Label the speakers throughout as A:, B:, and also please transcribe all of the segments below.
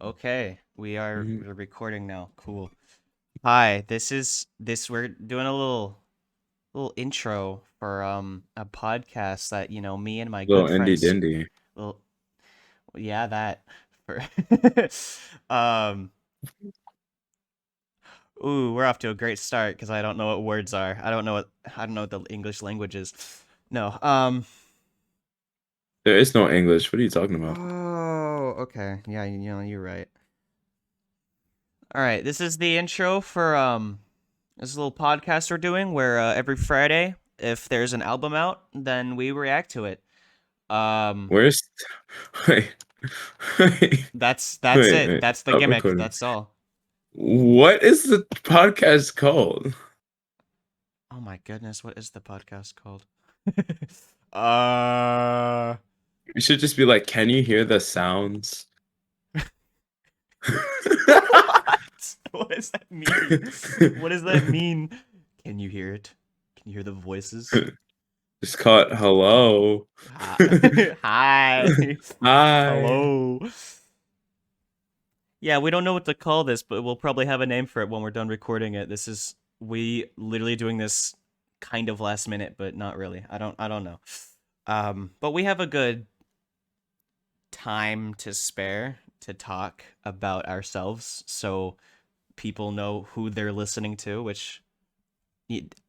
A: Okay,
B: Mhm.
A: we're recording now. Cool. Hi, this we're doing a little intro for a podcast that, me and my
B: Little
A: good
B: indie
A: friends
B: dindy.
A: will yeah, that for um ooh, we're off to a great start because I don't know what words are. I don't know what the English language is. No.
B: There is no English. What are you talking about?
A: Oh, okay. Yeah, you're right. All right, this is the intro for this little podcast we're doing where every Friday, if there's an album out, then we react to it. Um,
B: Where's wait, wait,
A: that's
B: wait,
A: it.
B: wait.
A: That's the
B: Stop
A: gimmick.
B: recording.
A: That's all.
B: What is the podcast called?
A: Oh my goodness, what is the podcast called? uh,
B: You should just be like, can you hear the sounds?
A: what? What does that mean? What does that mean? Can you hear it? Can you hear the voices?
B: Just call it hello.
A: Hi. Hi.
B: Hi.
A: Hello. Yeah, we don't know what to call this, but we'll probably have a name for it when we're done recording it. This is we literally doing this kind of last minute, but not really. I don't know. But we have a good time to spare to talk about ourselves so people know who they're listening to, which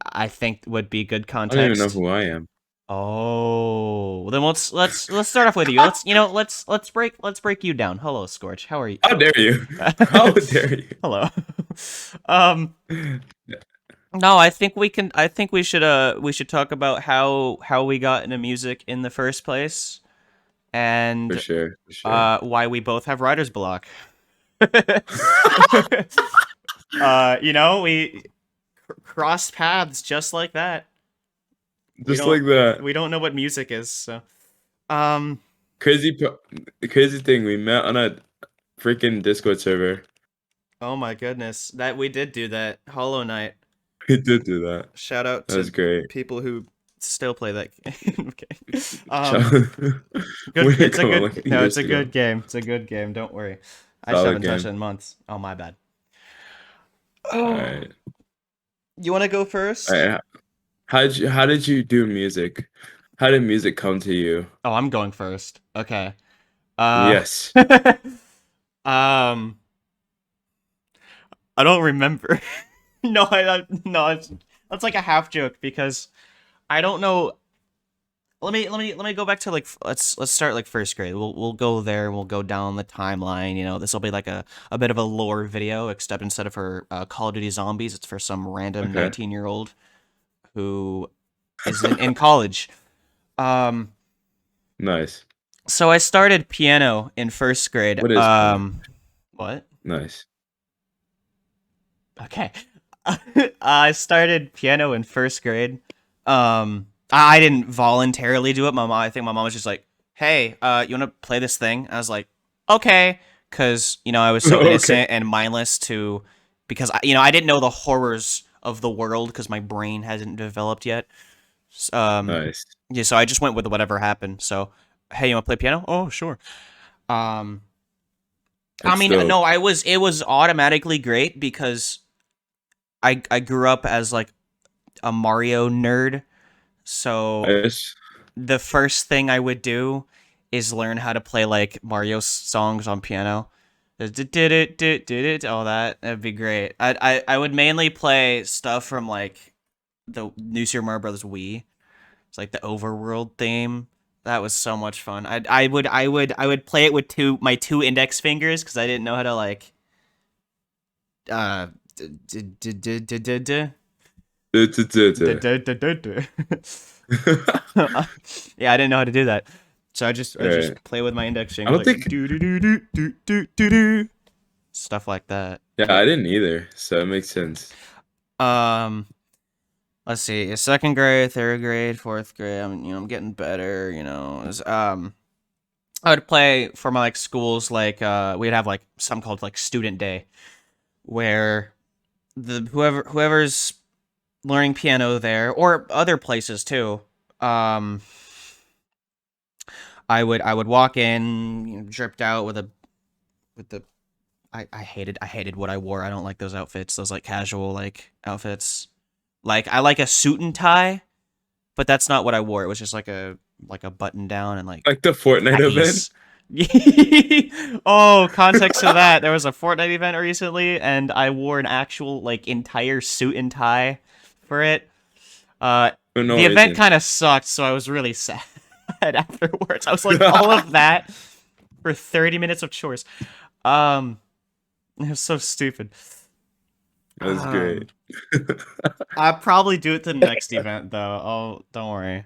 A: I think would be good
B: I don't even know
A: context.
B: who I am.
A: Oh, well then let's start off with you. Let's break you down. Hello, Scorch. How are you?
B: How dare you? How dare
A: Hello. um
B: you?
A: no, I think we should talk about how we got into music in the first place
B: For
A: and
B: sure, for sure.
A: why we both have writer's block. We cross paths just like that. We
B: Just
A: don't
B: like that.
A: we don't know what music is, so um
B: Crazy, crazy thing. We met on a freaking Discord server.
A: oh my goodness. That we did do that. Hollow Knight.
B: We did do that.
A: Shout out
B: That was
A: to
B: great.
A: people who still play that game. Okay.
B: Shout-
A: Good.
B: Way to
A: It's a
B: come on,
A: good.
B: like
A: No, it's
B: years
A: a
B: ago.
A: good game. It's a good game. Don't worry. I just
B: Solid
A: haven't touched it
B: game.
A: in months. Oh my bad.
B: All
A: Oh.
B: right.
A: You want to go
B: All
A: first?
B: right. How did you do music? How did music come to you?
A: Oh, I'm going first. Okay. Uh.
B: Yes.
A: um. I don't remember. No, no. That's like a half joke because I don't know. Let me go back to like let's start like first grade. We'll go there. We'll go down the timeline. This will be like a bit of a lore video, except instead of for Call of Duty Zombies, it's for some random
B: Okay.
A: 19-year-old who is in college. Um,
B: Nice.
A: so I started piano in first grade.
B: What is piano?
A: What?
B: Nice.
A: Okay. I started piano in first grade. I didn't voluntarily do it. I think my mom was just like, "Hey, you want to play this thing?" I was like, "Okay," because I was so
B: Okay.
A: innocent and mindless because I didn't know the horrors of the world because my brain hasn't developed yet.
B: Nice.
A: Yeah, so I just went with whatever happened. So, hey, you want to play piano? Oh, sure. Um, I
B: That's
A: mean,
B: dope.
A: no, it was automatically great because I grew up as like a Mario nerd. So
B: Nice.
A: the first thing I would do is learn how to play like Mario songs on piano. All that. That'd be great. I would mainly play stuff from like the New Super Mario Brothers Wii. It's like the overworld theme. That was so much fun. I would play it with my two index fingers because I didn't know how to like uh yeah, I didn't know how to do that. So I
B: Right.
A: just play with my index
B: I
A: fingers
B: don't
A: like
B: think.
A: do do do do do do do do stuff like that.
B: Yeah, I didn't either. So it makes sense.
A: Um, let's see, second grade, third grade, fourth grade. I'm getting better. I would play for my like schools like we'd have like some called like student day where the whoever's learning piano there or other places too. Um, I would walk in, dripped out with the I hated what I wore. I don't like those outfits. Those like casual like outfits. Like I like a suit and tie, but that's not what I wore. It was just like a button down and like
B: Like the Fortnite event.
A: khakis. Oh, context to that. There was a Fortnite event recently, and I wore an actual like entire suit and tie for it. Uh,
B: For no
A: the event
B: reason.
A: kind of sucked, so I was really sad afterwards. I was like, all of that for 30 minutes of chores. Um, it was so stupid.
B: That's
A: Um,
B: great.
A: I'll probably do it to the next event though. Oh, don't worry.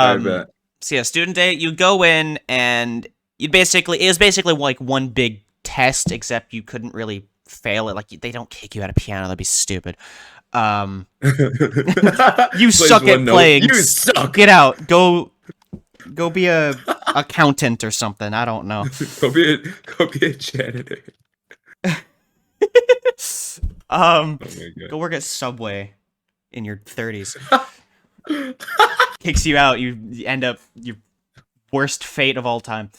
B: I
A: Um,
B: bet.
A: so yeah, student day, you go in and it was basically like one big test, except you couldn't really fail it. Like they don't kick you out of piano, that'd be stupid. Um, you
B: Plays
A: suck
B: one
A: at
B: note.
A: playing.
B: You suck.
A: Get out. Go be a accountant or something. I don't know.
B: Go be a janitor.
A: um,
B: Oh my
A: go work at Subway in your 30s. Kicks you out. You end up your worst fate of all time.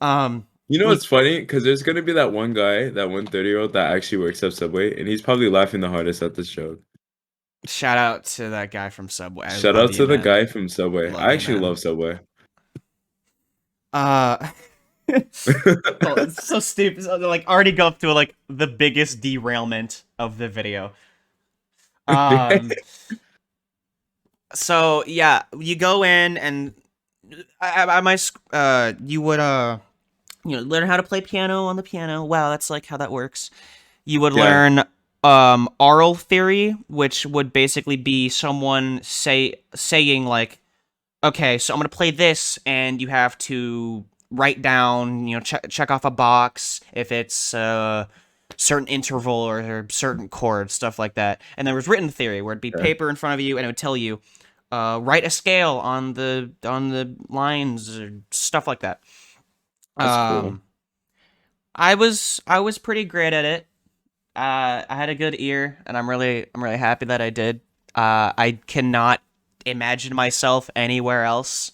A: Um,
B: You know
A: you
B: what's funny? Because there's gonna be that one guy, that one 30-year-old that actually works at Subway, and he's probably laughing the hardest at this joke.
A: Shout out to that guy from Subway. I
B: Shout
A: love
B: out
A: you,
B: to the
A: man.
B: guy from Subway.
A: Love
B: I
A: you,
B: actually
A: man.
B: love Subway.
A: Uh, oh, it's so stupid. So, like, already go up to like the biggest derailment of the video. Um, so yeah, you go in and you would learn how to play piano on the piano. Wow, that's like how that works. You would
B: Yeah,
A: learn aural theory, which would basically be someone saying like, okay, so I'm gonna play this, and you have to write down, check off a box if it's a certain interval or certain chord, stuff like that. And there was written theory where it'd be
B: yeah,
A: paper in front of you, and it would tell you, write a scale on the lines or stuff like that.
B: that's cool.
A: Um, I was pretty great at it. I had a good ear, and I'm really happy that I did. I cannot imagine myself anywhere else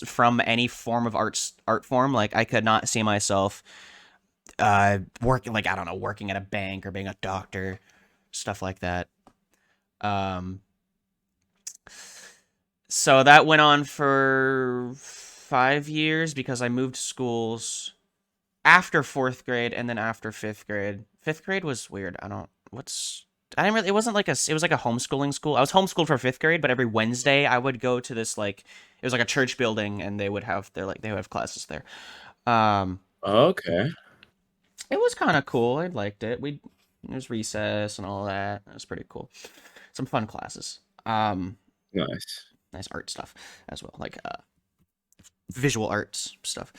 A: from any form of art form. Like I could not see myself working, like I don't know, working at a bank or being a doctor, stuff like that. Um, so that went on for 5 years because I moved schools after fourth grade and then after fifth grade. Fifth grade was weird. I didn't really, it wasn't like it was like a homeschooling school. I was homeschooled for fifth grade, but every Wednesday I would go to this like, it was like a church building and they would have classes there. Um,
B: Okay,
A: it was kind of cool. I liked it. There's recess and all that. It was pretty cool. Some fun classes. Um,
B: nice.
A: nice art stuff as well. Like, visual arts stuff.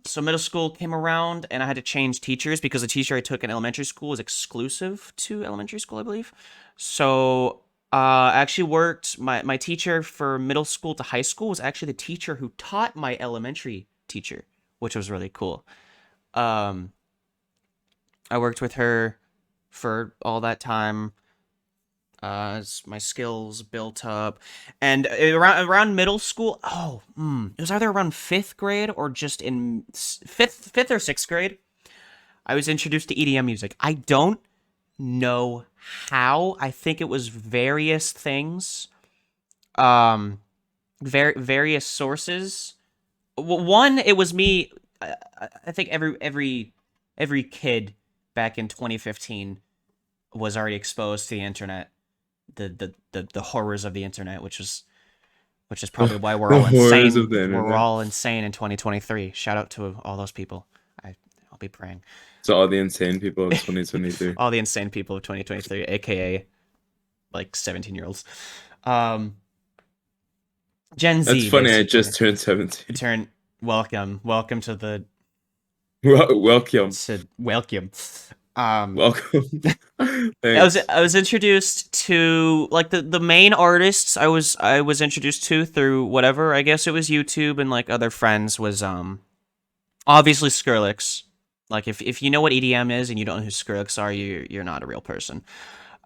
A: So middle school came around and I had to change teachers because the teacher I took in elementary school was exclusive to elementary school, I believe. So I actually worked my teacher for middle school to high school was actually the teacher who taught my elementary teacher, which was really cool. Um, I worked with her for all that time. As my skills built up, and around middle school, it was either around fifth grade or just in fifth or sixth grade. I was introduced to EDM music. I don't know how. I think it was various things, um, various sources. One, it was me. I think every kid back in 2015 was already exposed to the internet, the horrors of the internet, which is probably why we're
B: The
A: all
B: horrors of
A: insane.
B: the
A: We're
B: internet.
A: all insane in 2023. Shout out to all those people. I'll be praying.
B: So all the insane people of 2023.
A: All the insane people of 2023, aka like 17-year-olds. Um, Gen
B: That's
A: Z,
B: funny. I
A: basically.
B: just turned 17.
A: Turn welcome to the
B: Welcome,
A: welcome. Um,
B: welcome. Thanks.
A: I was introduced to like the main artists I was introduced to through whatever, I guess it was YouTube and like other friends was obviously Skrillex. Like if you know what EDM is and you don't know who Skrillex are, you're not a real person.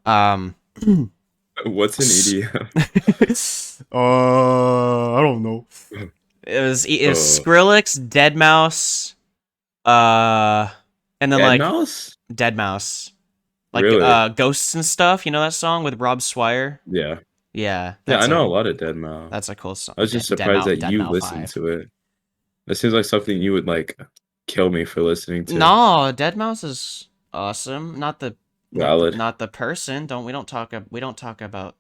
A: Um
B: What's an EDM?
A: I don't know. It was
B: Oh,
A: Skrillex, Deadmau5, uh And then
B: Dead
A: like
B: Mouse?
A: Dead Mouse, like
B: Really?
A: Ghosts and Stuff. You know that song with Rob Swire?
B: Yeah.
A: Yeah,
B: Yeah, I
A: that's
B: know a lot of Dead Mouse.
A: a cool song.
B: I was just surprised that
A: Dead
B: you
A: Mouse
B: listened
A: 5.
B: to it. That seems like something you would like kill me for listening to.
A: No, Dead Mouse is awesome.
B: Valid.
A: Not the person. We don't talk about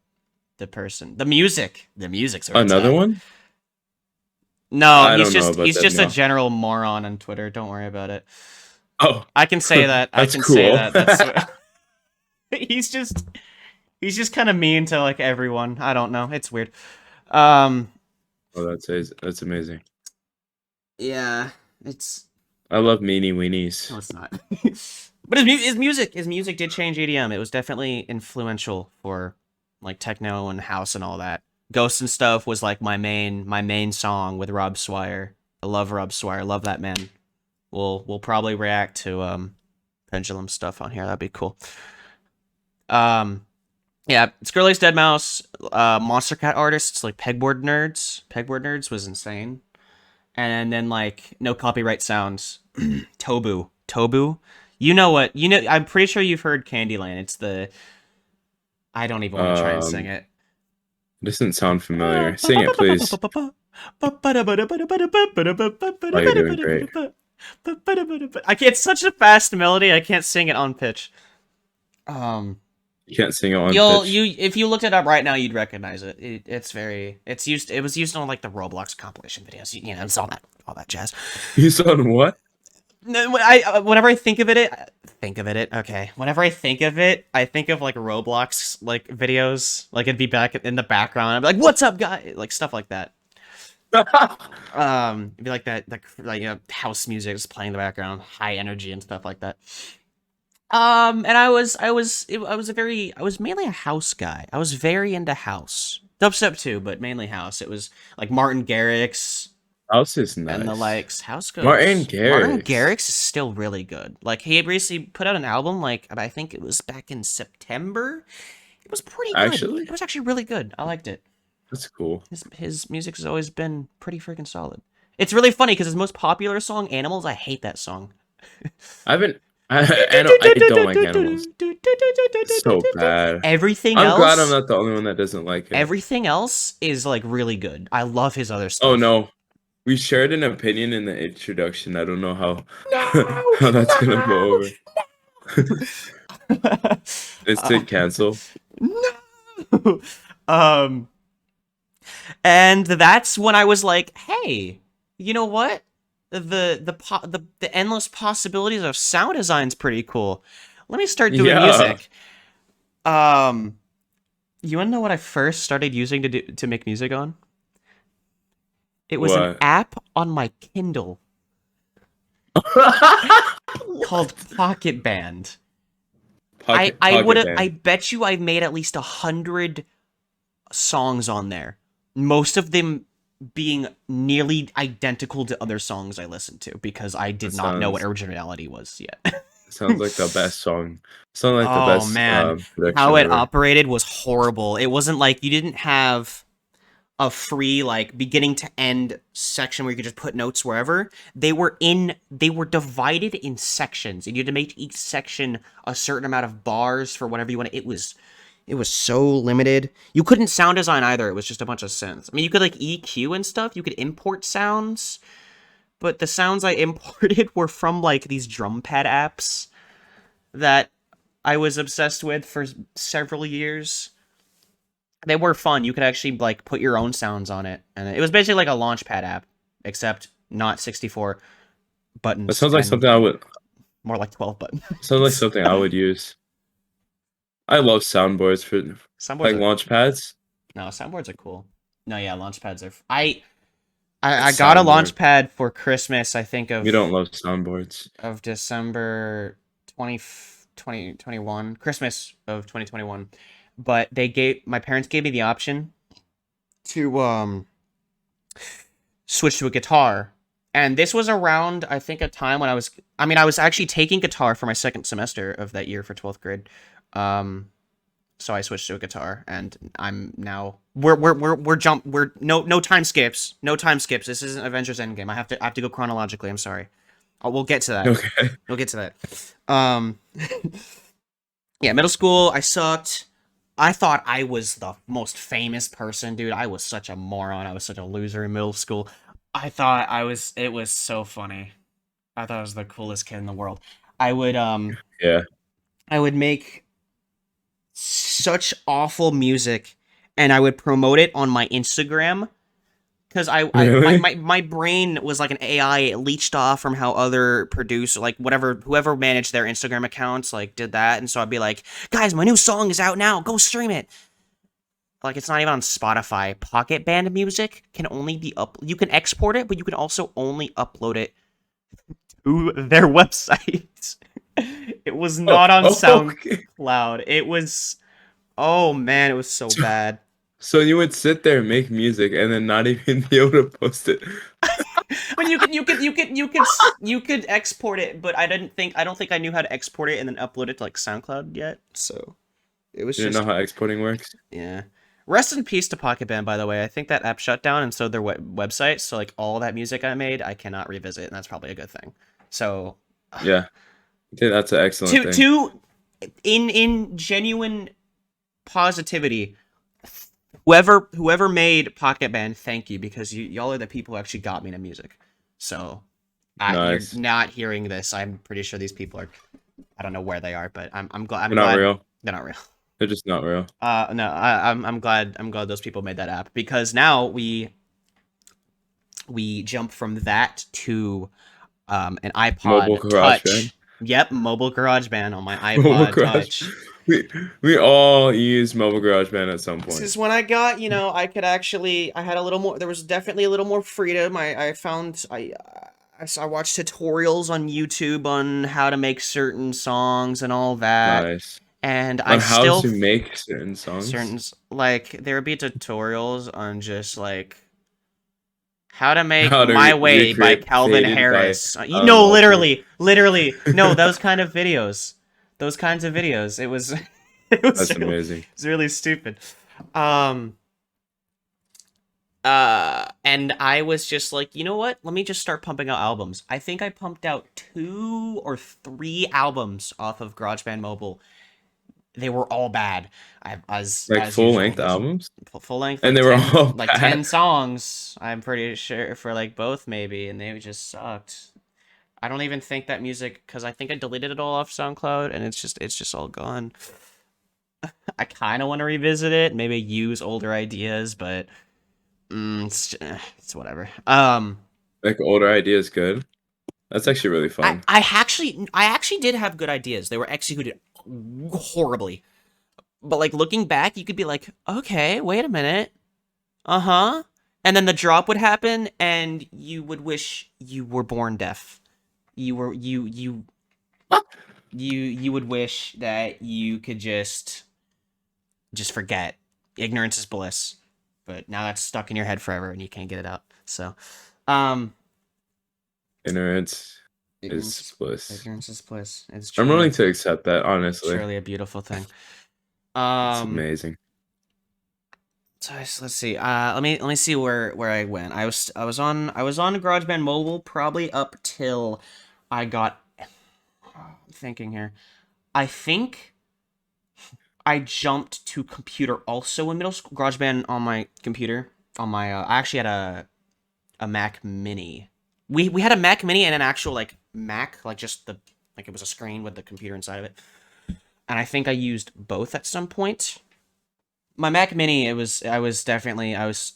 A: the person. The music. The music's where it's
B: Another
A: at.
B: one?
A: No,
B: I don't know about
A: he's
B: Dead
A: just a
B: Mouse.
A: general moron on Twitter. Don't worry about it.
B: Oh,
A: I can say that. I
B: that's
A: can say
B: cool.
A: that. That's he's just he's just kind of mean to like everyone. I don't know. It's weird. Um
B: Oh, that's amazing.
A: yeah, it's
B: I love meanie weenies.
A: no it's not. But his music did change EDM. It was definitely influential for like techno and house and all that. Ghosts and Stuff was like my main song with Rob Swire. I love Rob Swire. Love that man. We'll probably react to Pendulum stuff on here. That'd be cool. Um yeah, Skrillex, Dead Mouse, Monster Cat artists like Pegboard Nerds. Pegboard Nerds was insane. And then like No Copyright Sounds. Tobu. You know what? You know I'm pretty sure you've heard Candyland. It's the I don't even want to try and sing
B: Um,
A: it.
B: doesn't sound familiar. Sing it, please. Oh, you're doing great.
A: I can't, it's such a fast melody. I can't sing it on pitch. Um,
B: You can't sing it on
A: you'll
B: pitch.
A: you if you looked it up right now, you'd recognize it. It was used on like the Roblox compilation videos. You know, it's all that jazz.
B: You on what?
A: No, whenever I think of it. Okay, whenever I think of it, I think of like Roblox like videos. Like it'd be back in the background. I'd be like, "What's up, guy?" Like stuff like that. It'd be like that like house music is playing in the background, high energy and stuff like that. And I was mainly a house guy. I was very into house, dubstep too, but mainly house. It was like Martin Garrix
B: House is
A: and the
B: nice.
A: likes.
B: Martin
A: Martin
B: Garrix.
A: Garrix is still really good. Like he had recently put out an album, like I think it was back in September. It was pretty good.
B: Actually,
A: It was actually really good. I liked it.
B: that's cool.
A: His music has always been pretty freaking solid. It's really funny because his most popular song, "Animals," I hate that song.
B: I haven't. I don't like animals. It's so bad.
A: Everything
B: I'm glad I'm
A: else,
B: not the only one that doesn't like it.
A: everything else is like really good. I love his other
B: Oh
A: stuff.
B: no, we shared an opinion in the introduction. I don't know how
A: No,
B: how that's gonna go
A: no,
B: over. Is
A: uh,
B: it cancel?
A: no. Um, and that's when I was like, hey, you know what? The endless possibilities of sound design's pretty cool. Let me start doing
B: Yeah.
A: music. You wanna know what I first started using to make music on? It was an
B: What?
A: app on my Kindle called Pocket Band. I would
B: Pocket
A: have. I
B: band.
A: bet you I made at least 100 songs on there. Most of them being nearly identical to other songs I listened to because I
B: That
A: did not know what
B: sounds
A: originality was yet.
B: sounds like the best song. Sounds like the
A: Oh
B: best
A: man, how
B: production
A: it
B: ever.
A: operated was horrible. It wasn't like you didn't have a free like beginning to end section where you could just put notes wherever. They were divided in sections and you had to make each section a certain amount of bars for whatever you want. It was so limited. You couldn't sound design either. It was just a bunch of synths. I mean, you could like EQ and stuff. You could import sounds, but the sounds I imported were from like these drum pad apps that I was obsessed with for several years. They were fun. You could actually like put your own sounds on it, and it was basically like a launchpad app, except not 64
B: That
A: buttons
B: sounds like
A: and
B: something I would
A: more like 12 buttons.
B: sounds like something I would use. I love soundboards for
A: Soundboards
B: like
A: are
B: launch pads.
A: no soundboards are cool. No, yeah, launchpads are.
B: It's
A: I got a
B: soundboard.
A: launchpad for Christmas. I think
B: You don't love soundboards.
A: of December 2021, Christmas of 2021. But my parents gave me the option to switch to a guitar. And this was around, I think, a time when I was actually taking guitar for my second semester of that year for 12th grade. So I switched to a guitar, and I'm now we're no time skips, no time skips. This isn't Avengers Endgame. I have to go chronologically. I'm sorry. Oh, we'll get to that.
B: Okay.
A: We'll get to that. Um, yeah, middle school, I sucked. I thought I was the most famous person, dude. I was such a moron. I was such a loser in middle school. I thought I was. It was so funny. I thought I was the coolest kid in the world. I would
B: Yeah.
A: I would make such awful music, and I would promote it on my Instagram because
B: Really?
A: my brain was like an AI. It leached off from how other produce like whatever whoever managed their Instagram accounts like did that, and so I'd be like, guys, my new song is out now. Go stream it. Like it's not even on Spotify. Pocket Band music can only be up. You can export it, but you can also only upload it to their website. It was
B: Oh,
A: not on
B: okay.
A: SoundCloud. It was. Oh man, it was so
B: So,
A: bad.
B: so you would sit there and make music and then not even be able to post it.
A: I mean, you could export it, but I don't think I knew how to export it and then upload it to like SoundCloud yet. So it was
B: You don't know
A: just
B: how exporting works?
A: yeah. Rest in peace to Pocket Band, by the way. I think that app shut down, and so their website. So like all that music I made, I cannot revisit, and that's probably a good thing. So
B: Yeah. I think that's an excellent
A: to
B: thing.
A: to in genuine positivity, whoever made Pocket Band, thank you because y'all are the people who actually got me into music. So you're
B: Nice.
A: not hearing this. I'm pretty sure these people are. I don't know where they are, but I'm glad. I'm
B: They're not
A: glad
B: real.
A: they're not real.
B: They're just not real.
A: No, I'm glad those people made that app because now we jump from that to an
B: Mobile
A: iPod
B: garage band.
A: Touch. Yep, mobile garage band on my
B: Mobile
A: iPod
B: garage.
A: Touch.
B: We we all use mobile garage band at some
A: This
B: point.
A: is when I got, I could actually, I had a little more, there was definitely a little more freedom. I found, I watched tutorials on YouTube on how to make certain songs and all that.
B: Nice.
A: And I
B: On how
A: still,
B: to make certain songs.
A: certain, like, there would be tutorials on just, like, how to make
B: How to
A: My Way by
B: recreate
A: Calvin
B: Faded by
A: Harris.
B: Alan
A: No,
B: Walker.
A: literally. No, those kind of videos. Those kinds of videos. It was
B: That's
A: it
B: amazing.
A: was really stupid. Um and I was just like, you know what? Let me just start pumping out albums. I think I pumped out 2 or 3 albums off of GarageBand Mobile. They were all bad.
B: Like
A: As
B: full
A: usual.
B: length
A: There's
B: albums?
A: full length
B: And
A: like
B: they were
A: 10
B: all
A: like 10
B: bad.
A: songs. I'm pretty sure for like both maybe and they just sucked. I don't even think that music cuz I think I deleted it all off SoundCloud and it's just all gone. I kind of want to revisit it, maybe use older ideas, but it's whatever.
B: Like older ideas good. That's actually really fun.
A: I actually did have good ideas. They were executed horribly. But like looking back, you could be like, "Okay, wait a minute. Uh-huh." And then the drop would happen and you would wish you were born deaf. You were you would wish that you could just forget. Ignorance is bliss. But now that's stuck in your head forever and you can't get it out. So, um
B: Ignorance
A: ignorance
B: is
A: is
B: bliss.
A: ignorance is bliss. It's
B: I'm
A: truly
B: willing to accept that, honestly.
A: surely a beautiful thing.
B: It's
A: Um,
B: amazing.
A: so let's see. Let me see where I went. I was on GarageBand Mobile probably up till I got. I'm thinking here. I think I jumped to computer also in middle school. GarageBand on my computer on my. I actually had a Mac Mini. We had a Mac Mini and an actual like Mac, like just the like it was a screen with the computer inside of it. And I think I used both at some point. My Mac Mini, I was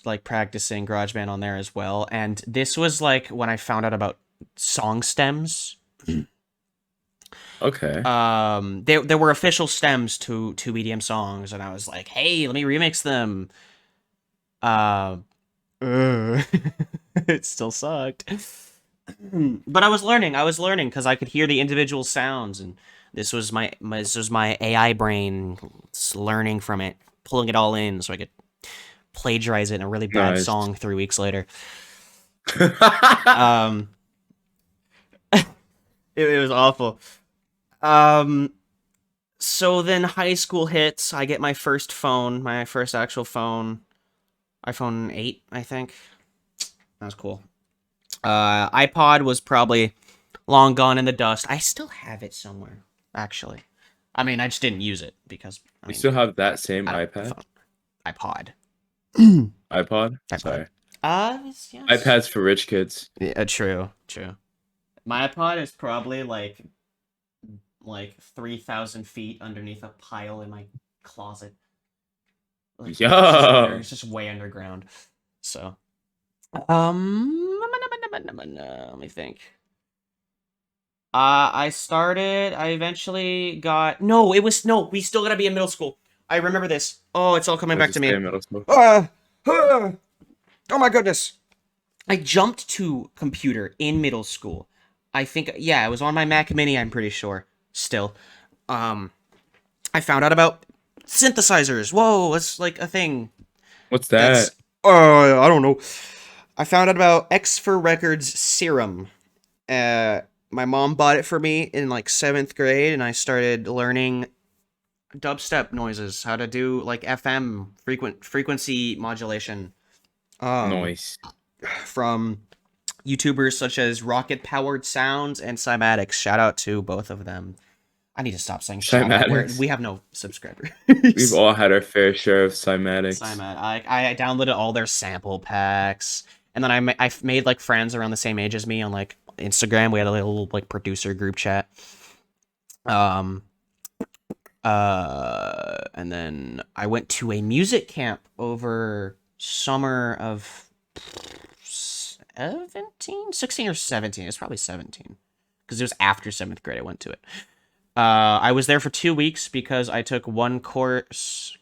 A: like practicing GarageBand on there as well, and this was like when I found out about song stems.
B: Okay.
A: There were official stems to EDM songs, and I was like, hey, let me remix them. Uh, uh, it still sucked, but I was learning because I could hear the individual sounds, and this was my AI brain learning from it, pulling it all in, so I could plagiarize it in a really bad
B: Nice.
A: song 3 weeks later. Um, it was awful. Um, so then high school hits. I get my first phone, my first actual phone, iPhone 8, I think. That was cool. iPod was probably long gone in the dust. I still have it somewhere, actually. I mean, I just didn't use it because
B: You still have that same
A: I don't
B: iPad?
A: phone iPod.
B: iPod?
A: iPod.
B: Sorry.
A: Yes.
B: iPads for rich kids.
A: Yeah, true, true. My iPod is probably like 3,000 feet underneath a pile in my closet. Like
B: Yeah.
A: it's just way underground. So, let me think. I eventually got, no, it was, no, we still gotta be in middle school. I remember this. Oh, it's all coming
B: Let's
A: back to
B: just stay
A: me.
B: in middle school.
A: Oh my goodness. I jumped to computer in middle school. I think, yeah, it was on my Mac Mini, I'm pretty sure. Still. Um, I found out about synthesizers. Whoa, it's like a thing.
B: What's
A: That's,
B: that?
A: I don't know. I found out about X for Records Serum. Uh, my mom bought it for me in like 7th grade, and I started learning dubstep noises, how to do like FM frequency modulation. Um,
B: Noise.
A: from YouTubers such as Rocket Powered Sounds and Cymatics. Shout out to both of them. I need to stop saying shout out.
B: Cymatics.
A: We have no subscribers.
B: We've all had our fair share of cymatics.
A: Cymat. I downloaded all their sample packs, and then I made like friends around the same age as me on like Instagram. We had a little like producer group chat. Um. And then I went to a music camp over summer of 16 or 17. It's probably 17 because it was after 7th grade. I went to it. I was there for 2 weeks because I took one course.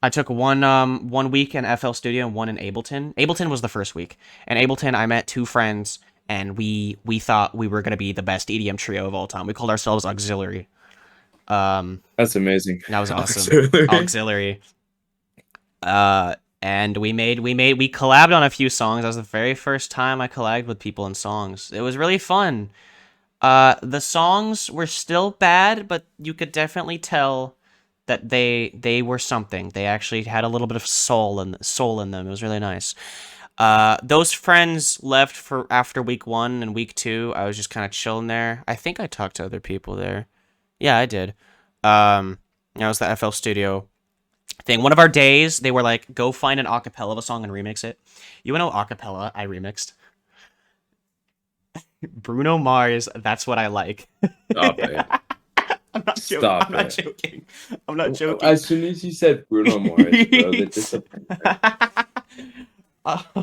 A: I took one week in FL Studio and one in Ableton. Ableton was the first week. And Ableton, I met two friends, and we thought we were gonna be the best EDM trio of all time. We called ourselves Auxiliary.
B: That's amazing.
A: That was awesome.
B: Auxiliary.
A: Auxiliary. And we collabed on a few songs. That was the very first time I collabed with people in songs. It was really fun. The songs were still bad, but you could definitely tell that they were something. They actually had a little bit of soul in them. It was really nice. Those friends left for after week 1 and week 2. I was just kind of chilling there. I think I talked to other people there. Yeah, I did. That was the FL Studio thing. One of our days, they were like, go find an acapella of a song and remix it. You know acapella I remixed? Bruno Mars, That's What I Like.
B: Stop it.
A: I'm not joking.
B: Stop
A: I'm not
B: it.
A: joking. I'm not joking.
B: As soon as you said Bruno Mars, bro, the disappointment.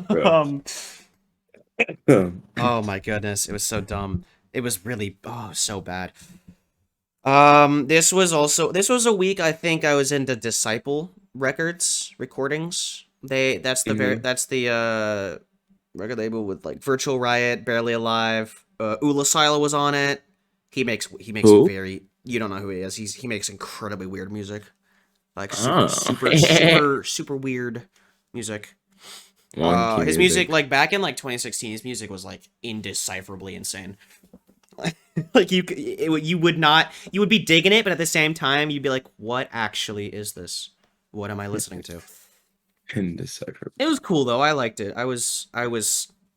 B: Bro.
A: um, oh my goodness, it was so dumb. It was really so bad. This was a week I think I was into Disciple Records recordings.
B: Mhm.
A: That's the record label with like Virtual Riot, Barely Alive. Ula Sila was on it. He makes
B: Who?
A: very, you don't know who he is. He makes incredibly weird music. Like
B: Oh.
A: super weird music.
B: Wonky
A: His music,
B: music.
A: like back in like 2016, his music was like indecipherably insane. Like you would be digging it, but at the same time you'd be like, what actually is this? What am I listening to?
B: Indecipherable.
A: It was cool though. I liked it. I was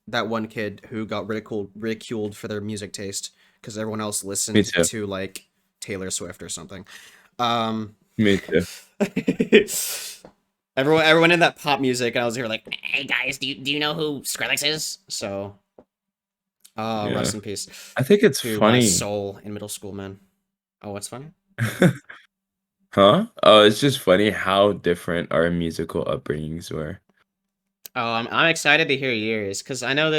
A: that one kid who got ridiculed for their music taste because everyone else
B: Me
A: listened
B: too.
A: to like Taylor Swift or something. Um,
B: Me too.
A: everyone in that pop music, I was here like, hey guys, do you know who Skrillex is? So,
B: Yeah.
A: rest in peace
B: I think it's
A: to my
B: funny.
A: soul in middle school, man. Oh, what's funny?
B: Huh? Oh, it's just funny how different our musical upbringings were.
A: Oh, I'm excited to hear yours because I know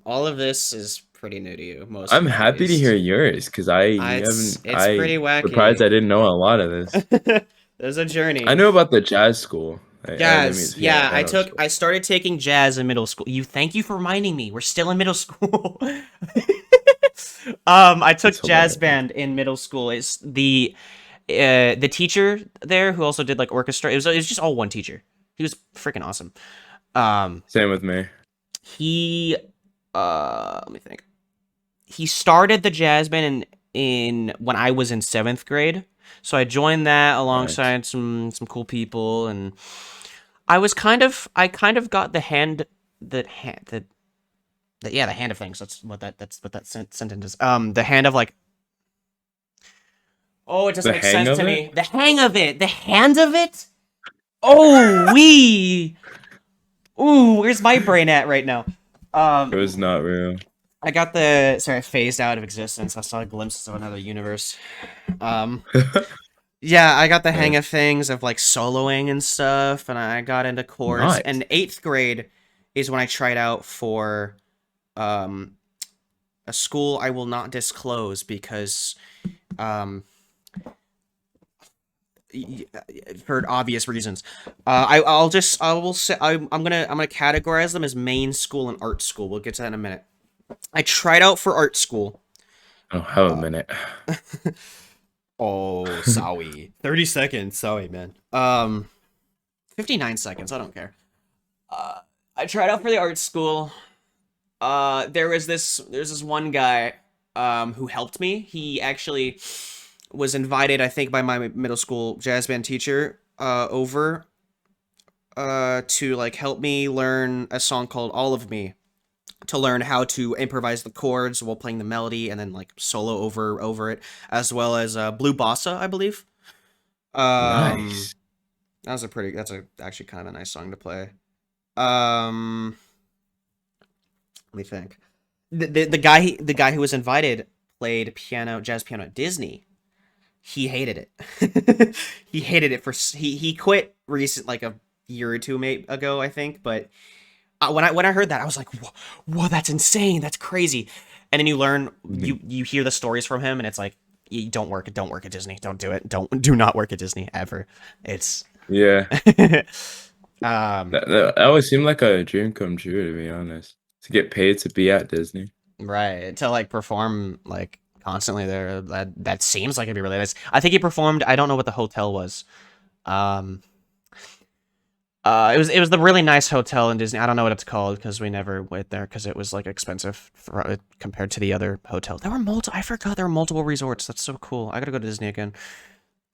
A: all of this is pretty new to you, most
B: I'm
A: of it at
B: happy to hear
A: least.
B: yours because I haven't
A: It's
B: I
A: pretty
B: surprised
A: wacky.
B: I didn't know a lot of this.
A: There's a
B: I
A: journey.
B: know about the jazz school. The
A: Jazz,
B: music
A: yeah,
B: piano school.
A: I started taking jazz in middle school. Thank you for reminding me. We're still in middle school. I
B: It's
A: took jazz
B: hilarious.
A: band in middle school. It's the teacher there who also did like orchestra. It was just all one teacher. He was freaking awesome. Um,
B: Same with me.
A: he let me think. He started the jazz band in when I was in 7th grade. So I joined that
B: Nice.
A: alongside some cool people, and I kind of got the Yeah, the hand of things. That's what that sentence is. The hand of like. Oh, it doesn't
B: The
A: make
B: hang
A: sense
B: of
A: to
B: it?
A: me. The hang of it. The hand of it. Oh, we. Ooh, where's my brain at right now?
B: It was not real.
A: I got the sorry, phased out of existence. I saw glimpses of another universe. Um, yeah, I got the hang
B: Nice.
A: of things of like soloing and stuff, and I got into chords.
B: Nice.
A: And eighth grade is when I tried out for um a school I will not disclose because um for obvious reasons. I will say I'm gonna categorize them as main school and art school. We'll get to that in a minute. I tried out for art school.
B: Oh, have a
A: Uh,
B: minute.
A: oh, sorry. 30 seconds. Sorry, man. 59 seconds. I don't care. Uh, I tried out for the art school. There's this one guy who helped me. He actually was invited, I think, by my middle school jazz band teacher over to like help me learn a song called All of Me, to learn how to improvise the chords while playing the melody and then like solo over it, as well as Blue Bossa, I believe. Um,
B: Nice.
A: that's a actually kind of a nice song to play. Um, Let me think. The guy who was invited played jazz piano at Disney. He hated it. He hated it he quit recent like a year or two ago, I think. But when I heard that, I was like, whoa, that's insane. That's crazy. And then you learn you hear the stories from him, and it's like, you don't work at Disney. Don't do it. Do not work at Disney ever. It's
B: Yeah.
A: um
B: That always seemed like a dream come true, to be honest. To get paid to be at Disney.
A: right, to like perform like constantly there. That seems like it'd be really nice. I think he performed. I don't know what the hotel was. Um, it was the really nice hotel in Disney. I don't know what it's called because we never went there because it was like expensive compared to the other hotel. There were multiple. I forgot there were multiple resorts. That's so cool. I gotta go to Disney again.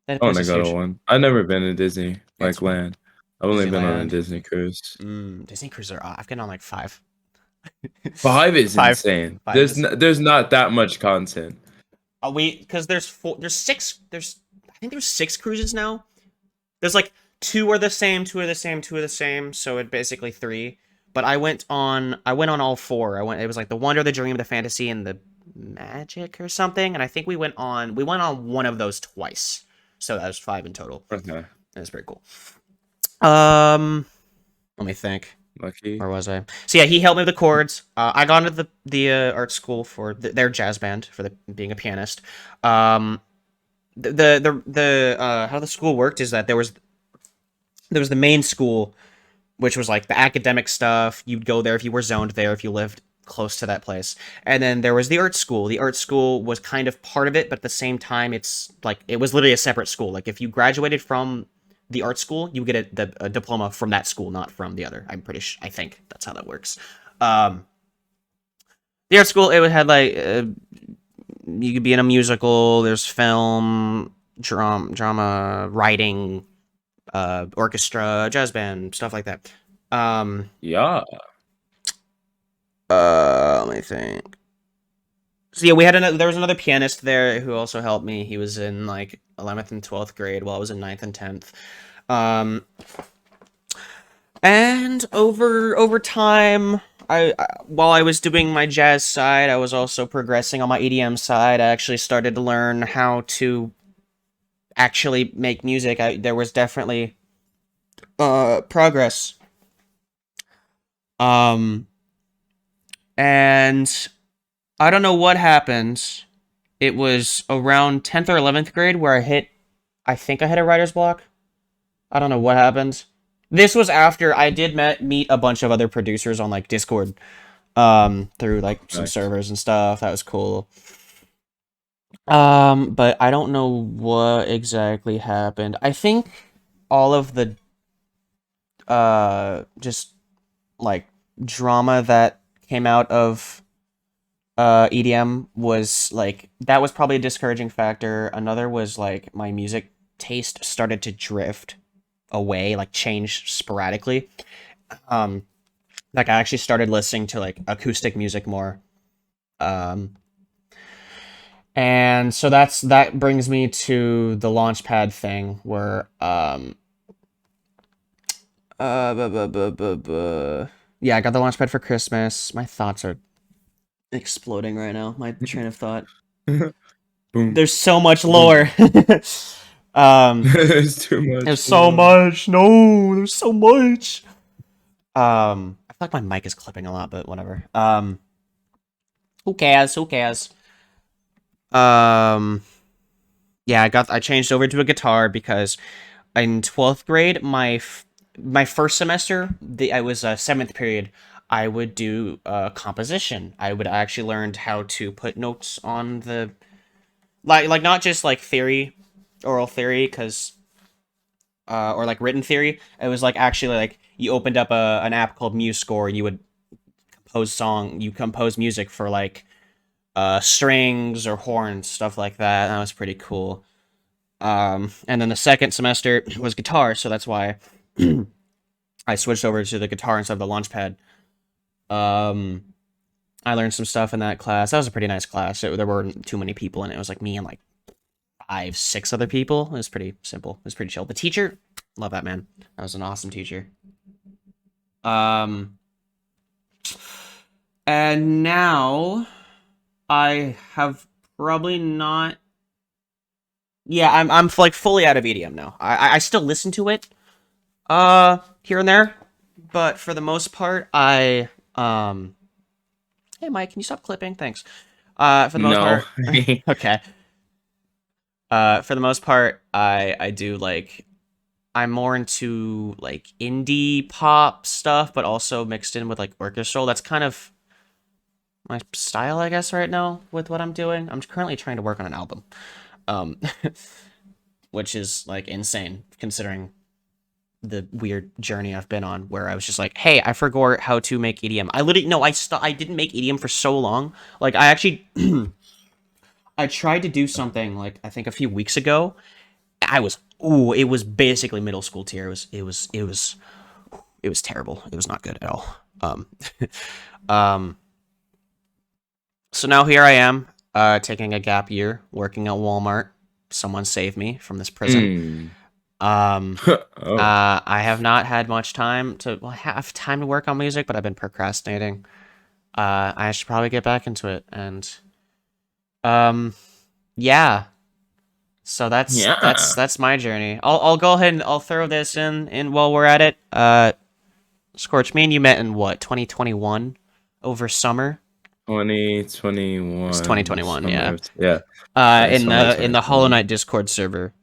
A: That
B: I
A: place
B: wanna
A: is
B: go to
A: huge.
B: one. I've never been to Disney,
A: It's
B: like land. I've only been on a
A: Disneyland.
B: Disney cruise.
A: Disney cruises are. I've been on like five.
B: 5 is
A: Five.
B: insane.
A: Five is.
B: There's not that much content.
A: We because there's four. There's six. I think there's six cruises now. There's like two are the same, two are the same, two are the same. So it basically three. But I went on all four. It was like the Wonder, the Dream, the Fantasy, and the Magic or something. And I think we went on one of those twice. So that was five in total.
B: Okay.
A: That's pretty cool. Let me think.
B: Lucky.
A: Where was I? So yeah, he helped me with the chords. I got into the art school for their jazz band for being a pianist. Um, how the school worked is that there was the main school, which was like the academic stuff. You'd go there if you were zoned there, if you lived close to that place. And then there was the art school. The art school was kind of part of it, but at the same time, it's like it was literally a separate school. Like if you graduated from the art school, you get a diploma from that school, not from the other. I think that's how that works. Um, the art school, it had like you could be in a musical. There's film, drama, writing, orchestra, jazz band, stuff like that. Um,
B: Yeah.
A: Let me think. So yeah, we had there was another pianist there who also helped me. He was in like 11th and 12th grade while I was in ninth and 10th. Um, and over time, while I was doing my jazz side, I was also progressing on my EDM side. I actually started to learn how to actually make music. There was definitely progress. Um, and I don't know what happened. It was around 10th or 11th grade where I think I hit a writer's block. I don't know what happened. This was after I did meet a bunch of other producers on like Discord, through like some
B: Nice.
A: servers and stuff. That was cool. But I don't know what exactly happened. I think all of the just like drama that came out of EDM was like that was probably a discouraging factor. Another was like my music taste started to drift away, like change sporadically. Um, Like I actually started listening to like acoustic music more. Um, and so that brings me to the Launchpad thing where bu- bu- bu- bu- bu- yeah, I got the Launchpad for Christmas. My thoughts are exploding right now. My train of thought.
B: Boom.
A: There's so much lore.
B: Boom.
A: um,
B: It's too
A: there's
B: much
A: so
B: more.
A: much. No, there's so much. I feel like my mic is clipping a lot, but whatever. Who cares? Who cares? Um, yeah, I changed over to a guitar because in 12th grade, my first semester, I was seventh period. I would do composition. I would actually learned how to put notes on the like not just like theory, oral theory, because or like written theory. It was like actually like you opened up an app called MuseScore and you would compose music for like strings or horns, stuff like that. That was pretty cool. And then the second semester was guitar, so that's why I switched over to the guitar instead of the Launchpad. Um, I learned some stuff in that class. That was a pretty nice class. There weren't too many people in it. It was like me and like five, six other people. It was pretty simple. It was pretty chill. The teacher, love that man. That was an awesome teacher. Um, and now I have probably not. Yeah, I'm like fully out of EDM now. I still listen to it here and there, but for the most part, Hey Mike, can you stop clipping? Thanks. For the most
B: No.
A: part, okay. For the most part, I do like I'm more into like indie pop stuff, but also mixed in with like orchestral. That's kind of my style, I guess, right now with what I'm doing. I'm currently trying to work on an album, um, which is like insane considering the weird journey I've been on, where I was just like, hey, I forgot how to make EDM. I literally no, I didn't make EDM for so long. Like I actually I tried to do something like I think a few weeks ago. It was basically middle school tier. It was terrible. It was not good at all. Um so now here I am, taking a gap year, working at Walmart. Someone save me from this prison.
B: Mm.
A: Um
B: Oh.
A: I have not had much time to have time to work on music, but I've been procrastinating. I should probably get back into it, and um yeah. So
B: Yeah.
A: that's my journey. I'll go ahead and I'll throw this in while we're at it. Scorch, me and you met in what, 2021 over summer? It's
B: 2021
A: 2021, yeah.
B: summer. Yeah. Yeah, summer
A: In the Hollow
B: 2021.
A: Knight Discord server.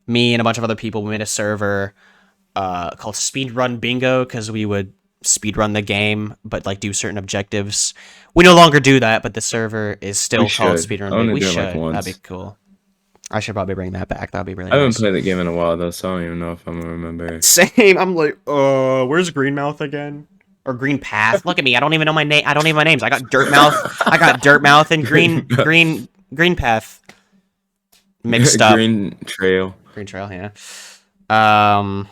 A: Me and a bunch of other people, we made a server called Speedrun Bingo because we would speedrun the game but like do certain objectives. We no longer do that, but the server is
B: We
A: still called
B: should.
A: Speedrun
B: I
A: Bingo.
B: want to
A: We
B: do it like
A: should. That'd be
B: once.
A: cool. I should probably bring that back. That'd be really
B: I haven't
A: nice.
B: played the game in a while though, so I don't even know if I'm gonna remember.
A: Same. I'm like, where's Greenmouth again? Or Green Path? Look at me. I don't even know my name. I don't even know my names. I got Dirt Mouth. I got Dirt Mouth and Green Path mixed up.
B: Green Trail.
A: Green Trail, yeah. Um,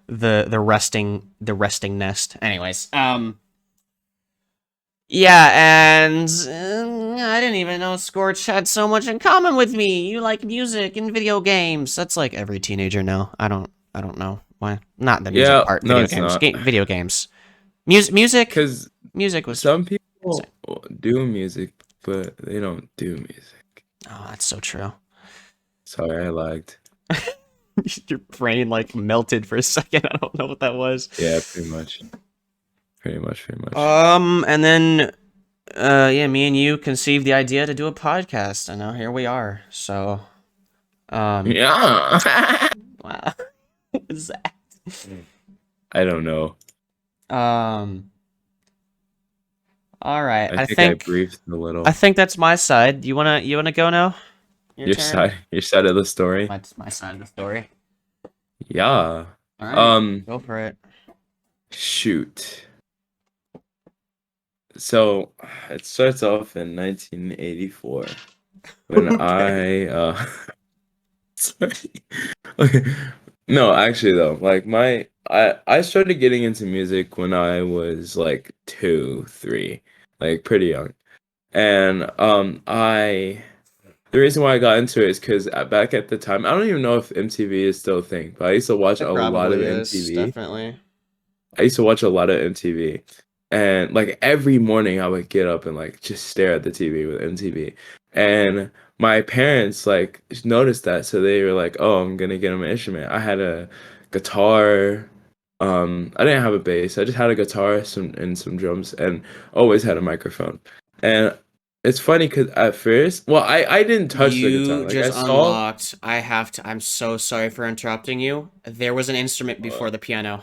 A: the resting nest. Anyways, yeah, and I didn't even know Scorch had so much in common with me. You like music and video games. That's like every teenager now. I don't know why. Not the music
B: Yeah,
A: part.
B: no,
A: Video
B: it's
A: games.
B: not.
A: Video games. Music.
B: Because
A: Music was.
B: some people do music, but they don't do music.
A: Oh, that's so true.
B: Sorry, I lagged.
A: Your brain like melted for a second. I don't know what that was.
B: Yeah, pretty much. Pretty much, pretty much.
A: And then yeah, me and you conceived the idea to do a podcast, and now here we are. So, um,
B: Yeah.
A: wow, what is that?
B: I don't know.
A: Um, all right.
B: I think I breathed a
A: I
B: little.
A: think that's my side. You wanna go now? Your turn.
B: Your side of the story.
A: My side of the story.
B: Yeah.
A: All right,
B: Um,
A: go for it.
B: shoot. So it starts off in 1984 when
A: Okay.
B: sorry. Okay. No, actually though, like I started getting into music when I was like 2, 3, like pretty young. And I the reason why I got into it is because back at the time, I don't even know if MTV is still a thing, but I used to watch
A: It
B: a lot of
A: probably is,
B: MTV.
A: definitely.
B: I used to watch a lot of MTV. And like every morning I would get up and like just stare at the TV with MTV. And my parents like noticed that, so they were like, "Oh, I'm gonna get him an instrument." I had a guitar. I didn't have a bass. I just had a guitar, some drums, and always had a microphone. And it's funny because at first, well, I didn't touch the guitar.
A: You
B: Like I
A: just
B: saw,
A: unlocked. I'm so sorry for interrupting you. There was an instrument
B: uh,
A: before the piano.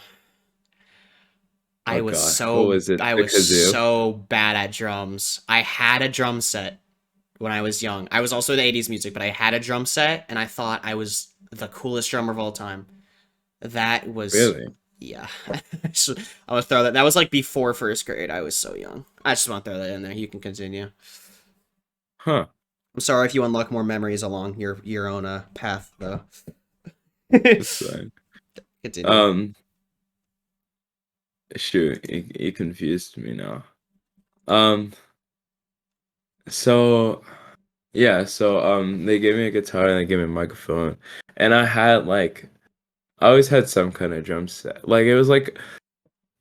B: oh God, what was it?
A: I
B: The
A: was
B: kazoo.
A: so bad at drums. I had a drum set when I was young. I was also into 80s music, but I had a drum set and I thought I was the coolest drummer of all time. That was
B: Really?
A: yeah. I would throw that. That was like before first grade. I was so young. I just want to throw that in there. You can continue.
B: Huh.
A: I'm sorry if you unlock more memories along your own path though.
B: That's fine.
A: Continue.
B: Um, Shoot, you confused me now. Um, so yeah, so they gave me a guitar and they gave me a microphone, and I had like I always had some kind of drum set. Like it was like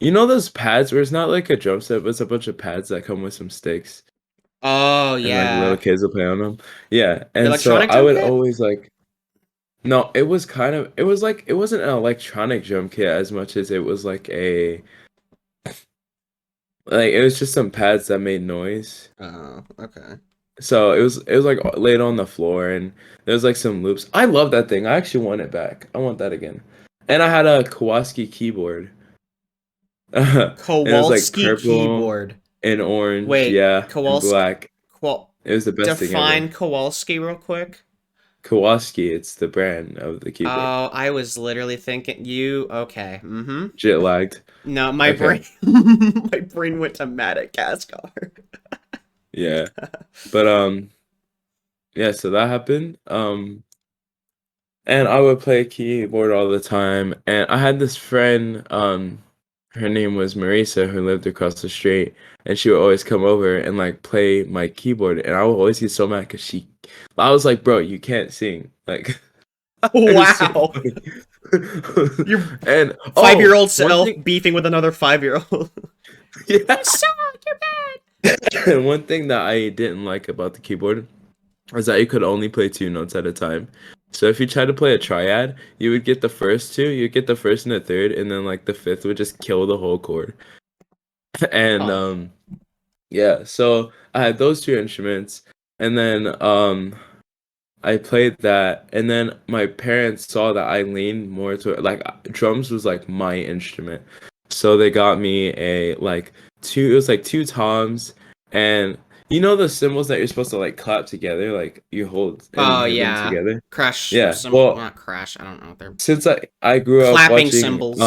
B: you know those pads where it's not like a drum set, but it's a bunch of pads that come with some sticks,
A: Oh
B: and like little
A: yeah,
B: kids will play on them. Yeah,
A: the
B: and so
A: electronic
B: I
A: drum
B: would
A: kit.
B: always like no, it was kind of it was like it wasn't an electronic drum kit as much as it was like a like it was just some pads that made noise.
A: Oh, okay.
B: So it was like laid on the floor and there was like some loops. I love that thing. I actually want it back. I want that again. And I had a Kowalski keyboard. And it was like
A: Kowalski
B: purple
A: keyboard.
B: and orange,
A: Wait,
B: yeah, and
A: Kowalski.
B: black.
A: Qual.
B: It was the best thing ever.
A: Define Kowalski real quick.
B: Kowalski, it's the brand of the keyboard.
A: Oh, I was literally thinking you. Okay. Mm-hmm.
B: Jet lagged.
A: No, my
B: Okay.
A: brain, my brain went to Madagascar.
B: Yeah. But yeah, so that happened. And I would play keyboard all the time. And I had this friend, her name was Marisa, who lived across the street, and she would always come over and like play my keyboard, and I would always get so mad because I was like, bro, you can't sing. Like, it was so
A: Wow,
B: funny.
A: your
B: And oh,
A: 5-year-old
B: one
A: self
B: thing,
A: beefing with another 5-year-old.
B: yeah,
A: You suck. You're bad.
B: and one thing that I didn't like about the keyboard was that you could only play 2 notes at a time. So if you try to play a triad, you would get the first two, you'd get the first and the third, and then like the fifth would just kill the whole chord. And
A: Huh.
B: yeah, so I had those two instruments, and then I played that, and then my parents saw that I leaned more to like drums was like my instrument. So they got me a like two it was like two toms and you know the cymbals that you're supposed to like clap together, like you hold and then
A: Oh
B: hit them
A: yeah,
B: together.
A: crash.
B: Yeah.
A: Some
B: Well,
A: not crash. I don't know. They're
B: since I grew up
A: clapping
B: watching
A: cymbals.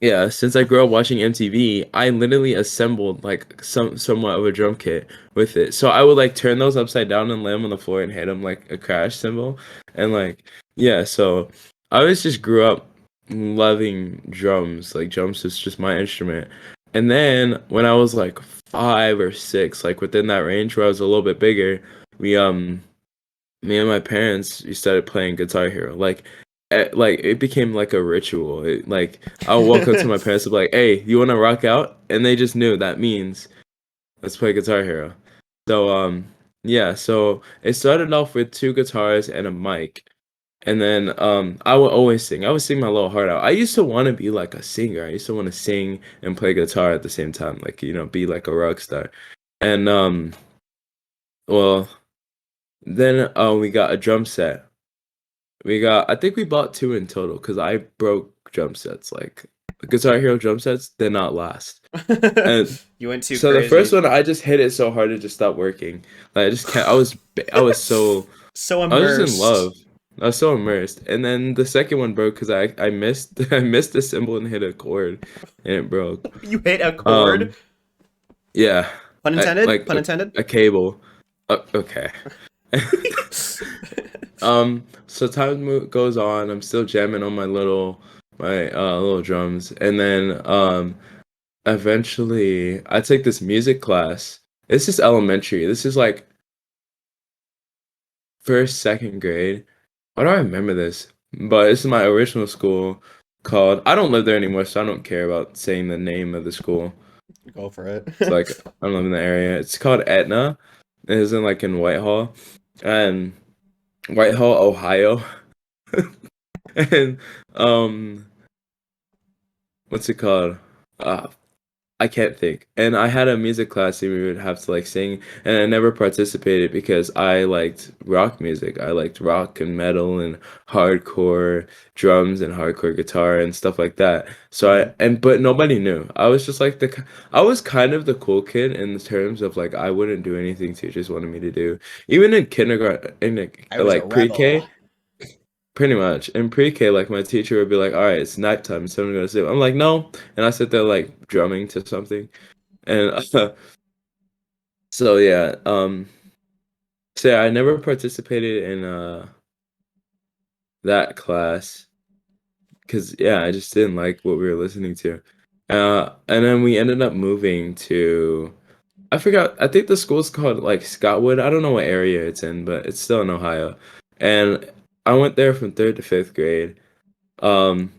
B: yeah, since I grew up watching MTV, I literally assembled like somewhat of a drum kit with it. So I would like turn those upside down and lay them on the floor and hit them like a crash cymbal. And like yeah, so I always just grew up loving drums. Like drums is just my instrument. And then when I was like 5 or 6, like within that range where I was a little bit bigger, we me and my parents we started playing Guitar Hero. Like it became like a ritual. Like I would walk up to my parents and be like, "Hey, you want to rock out?" And they just knew that means let's play Guitar Hero. So yeah, so it started off with two guitars and a mic. And then I would always sing. I would sing my little heart out. I used to want to be like a singer. I used to want to sing and play guitar at the same time, like be like a rock star. And well, then we got a drum set. I think we bought two in total because I broke drum sets. Like Guitar Hero drum sets did not last. And
A: You went too
B: so the first
A: crazy.
B: one, I just hit it so hard it just stopped working. Like I just can't.
A: So
B: I was just in
A: immersed.
B: love. I was so immersed. And then the second one broke because I missed I missed the symbol and hit a chord, and it broke.
A: You hit a chord.
B: Um, yeah,
A: Pun
B: I
A: intended.
B: like
A: Pun intended.
B: a cable. Okay. So goes on. I'm still jamming on my little drums, and then eventually I take this music class. This is elementary. This is like first, second grade. Why do I remember this? But this is my original school called. I don't live there anymore, so I don't care about saying the name of the school.
A: Go for it.
B: It's like I don't live in the area. It's called Etna. It is in Whitehall, and Whitehall, Ohio. And um, what's it called? Uh, I can't think. And I had a music class and we would have to like sing, and I never participated because I liked rock music. I liked rock and metal and hardcore drums and hardcore guitar and stuff like that. So
A: Hmm.
B: but nobody knew. I was just like I was kind of the cool kid in terms of like I wouldn't do anything teachers wanted me to do. Even in kindergarten, in
A: I was a
B: like
A: rebel.
B: pre-K, pretty much. In pre-K, like my teacher would be like, "All right, it's nighttime, so I'm gonna sleep." I'm like, "No," and I sit there like drumming to something, and so yeah, so yeah, I never participated in that class because yeah, I just didn't like what we were listening to, and then we ended up moving to I forgot. I think the school's called like Scottwood. I don't know what area it's in, but it's still in Ohio, and I went there from third to fifth grade. Um,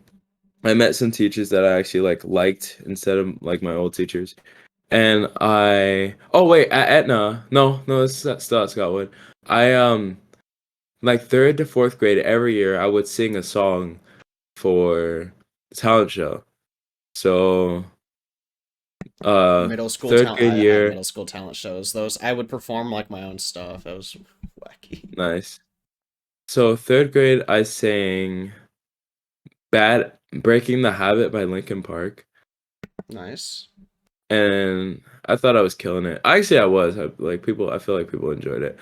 B: I met some teachers that I actually liked instead of like my old teachers. And oh wait, at Etna, no, it's still at Scottwood. I like third to fourth grade every year I would sing a song for the talent show. So
A: Middle school
B: third
A: talent.
B: grade
A: I had
B: year,
A: middle school talent shows. Those I would perform like my own stuff. It was wacky.
B: nice. So third grade I sang Bad Breaking the Habit by Linkin Park.
A: Nice.
B: And I thought I was killing it. Actually I was. I feel like people enjoyed it.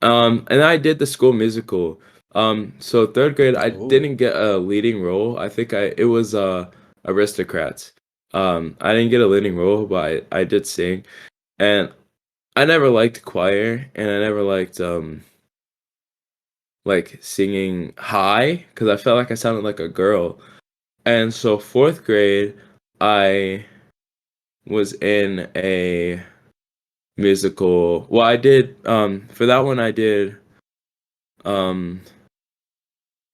B: And I did the school musical. So third grade, I
A: Ooh.
B: didn't get a leading role. I think it was Aristocrats. I didn't get a leading role, but I did sing. And I never liked choir, and I never liked like singing high because I felt like I sounded like a girl. And so fourth grade, I was in a musical. Well, I did for that one I did um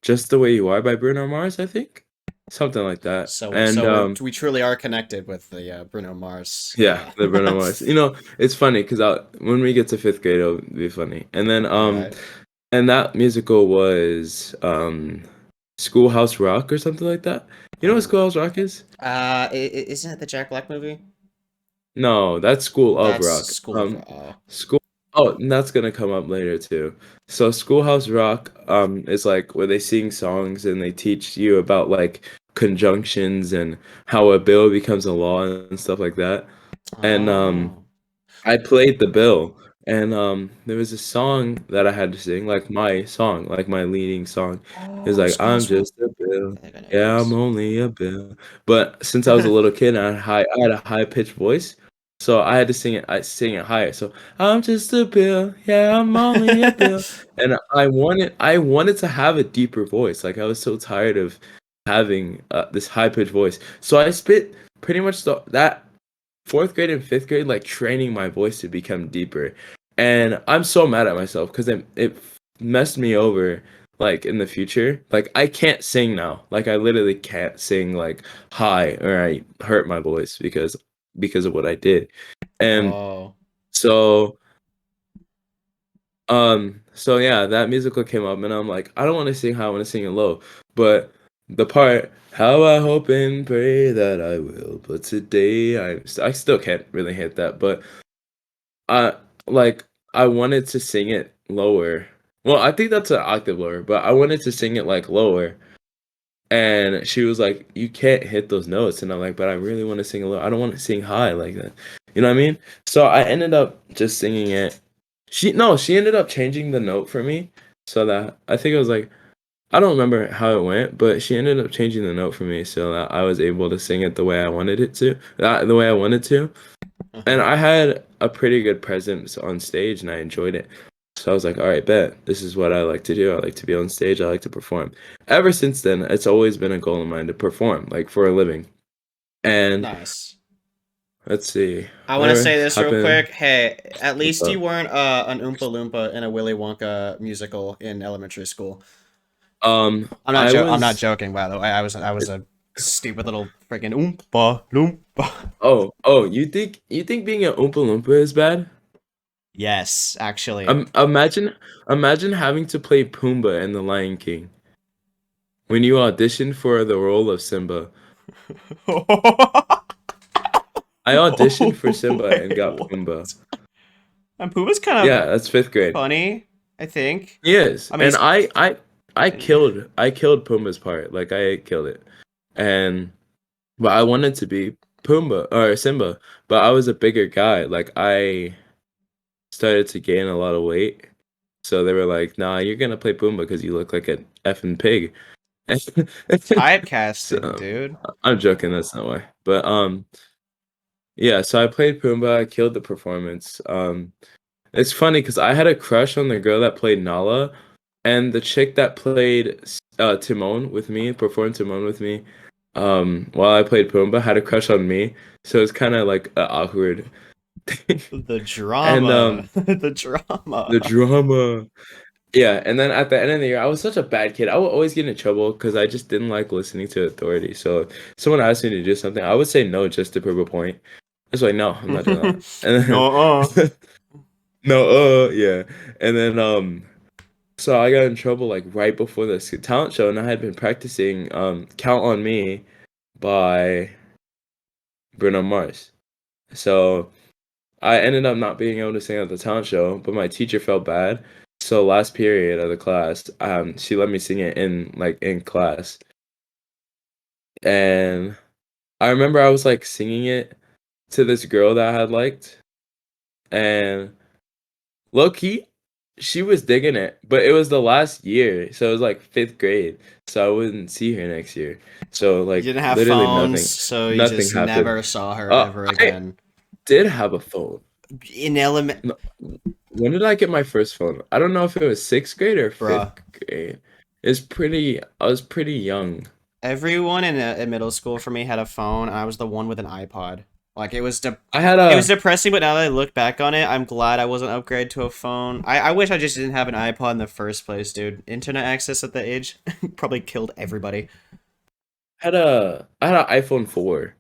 B: Just the Way You Are by Bruno Mars, I think. Something like that.
A: So
B: And
A: we truly are connected with the Bruno Mars.
B: yeah, the Bruno Mars. You know, it's funny because when we get to fifth grade, it'll be funny. And then
A: Right.
B: and that musical was Schoolhouse Rock or something like that. You know what
A: Oh.
B: Schoolhouse Rock is?
A: Isn't it the Jack Black movie?
B: No, that's School of
A: That's
B: Rock.
A: School of Oh.
B: School. Oh, and that's gonna come up later too. So Schoolhouse Rock is like where they sing songs and they teach you about like conjunctions and how a bill becomes a law and stuff like that. And
A: Oh.
B: I played the bill, and there was a song that I had to sing, like my song, like my leading song. It was
A: Oh,
B: like, I'm
A: Schoolhouse Rock.
B: just a bill.
A: I think I know
B: Yeah, I'm
A: this.
B: only a bill. But since I was a little kid, I had a high pitched voice, so I had to sing it. I sing it higher. So I'm just a bill. Yeah, I'm only a bill. And I wanted to have a deeper voice. Like I was so tired of having this high pitched voice. So I spit pretty much that fourth grade and fifth grade, like training my voice to become deeper. And I'm so mad at myself because it messed me over like in the future. Like I can't sing now. Like I literally can't sing like high or I hurt my voice because of what I did. And
A: Oh.
B: so so yeah, that musical came up and I'm like, I don't want to sing high, I want to sing it low. But the part, how I hope and pray that I will, but today I still can't really hit that, but I like I wanted to sing it lower. Well, I think that's an octave lower, but I wanted to sing it like lower. And she was like, "You can't hit those notes." And I'm like, "But I really want to sing a low. I don't want to sing high like that." You know what I mean? So I ended up just singing it. She ended up changing the note for me so that I think it was like I don't remember how it went, but she ended up changing the note for me so that I was able to sing it the way I wanted it to, the way I wanted to. And
A: Uh-huh.
B: I had a pretty good presence on stage and I enjoyed it. So I was like, all right, bet. This is what I like to do. I like to be on stage. I like to perform. Ever since then, it's always been a goal of mine to perform, like for a living. And
A: Nice.
B: let's see,
A: I want to
B: whatever
A: say this real
B: happened.
A: quick. Hey, at
B: What's
A: least you
B: up?
A: weren't an Oompa Loompa in a Willy Wonka musical in elementary school.
B: I
A: I'm not
B: was.
A: joking. By the way, I was a stupid little freaking Oompa Loompa.
B: Oh, you think being an Oompa Loompa is bad?
A: Yes, actually.
B: Imagine having to play Pumbaa in The Lion King when you auditioned for the role of Simba. I auditioned for Simba and
A: Wait,
B: got
A: what?
B: Pumbaa.
A: And Pumbaa's kind of
B: Yeah, that's fifth grade.
A: funny, I think.
B: Yes,
A: I mean,
B: and
A: he's
B: I killed Pumbaa's part. Like I killed it, and but I wanted to be Pumbaa or Simba, but I was a bigger guy. Like I started to gain a lot of weight, so they were like, "Nah, you're gonna play Pumbaa because you look like an effing pig."
A: typecasting,
B: So
A: dude.
B: I'm joking. That's not why, but yeah. So I played Pumbaa. I killed the performance. It's funny because I had a crush on the girl that played Nala, and the chick that played Timon with me, performed Timon with me, while I played Pumbaa, had a crush on me. So it's kind of like awkward thing.
A: The
B: And
A: drama, the drama.
B: the drama. Yeah, and then at the end of the year, I was such a bad kid. I would always get in trouble because I just didn't like listening to authority. So if someone asked me to do something, I would say no just to prove a point. I was like, no, I'm not doing that. And
A: No,
B: then no, yeah. And then so I got in trouble like right before the talent show, and I had been practicing "Count on Me" by Bruno Mars. So I ended up not being able to sing at the talent show, but my teacher felt bad. So last period of the class, she let me sing it in class, and I remember I was like singing it to this girl that I had liked, and low key, she was digging it, but it was the last year, so it was like fifth grade, so I wouldn't see her next year. So
A: you
B: like
A: didn't have
B: literally
A: phones,
B: nothing,
A: so you
B: nothing
A: just
B: happened.
A: never saw her ever
B: I
A: again.
B: did have a phone.
A: In element,
B: No, when did I get my first phone? I don't know if it was sixth grade or fifth
A: bruh.
B: grade. I was pretty young.
A: Everyone in middle school for me had a phone, and I was the one with an iPod. Like
B: I had
A: it was
B: a
A: depressing, but now that I look back on it, I'm glad I wasn't upgraded to a phone. I wish I just didn't have an iPod in the first place, dude. Internet access at the age probably killed everybody.
B: I had an iPhone 4,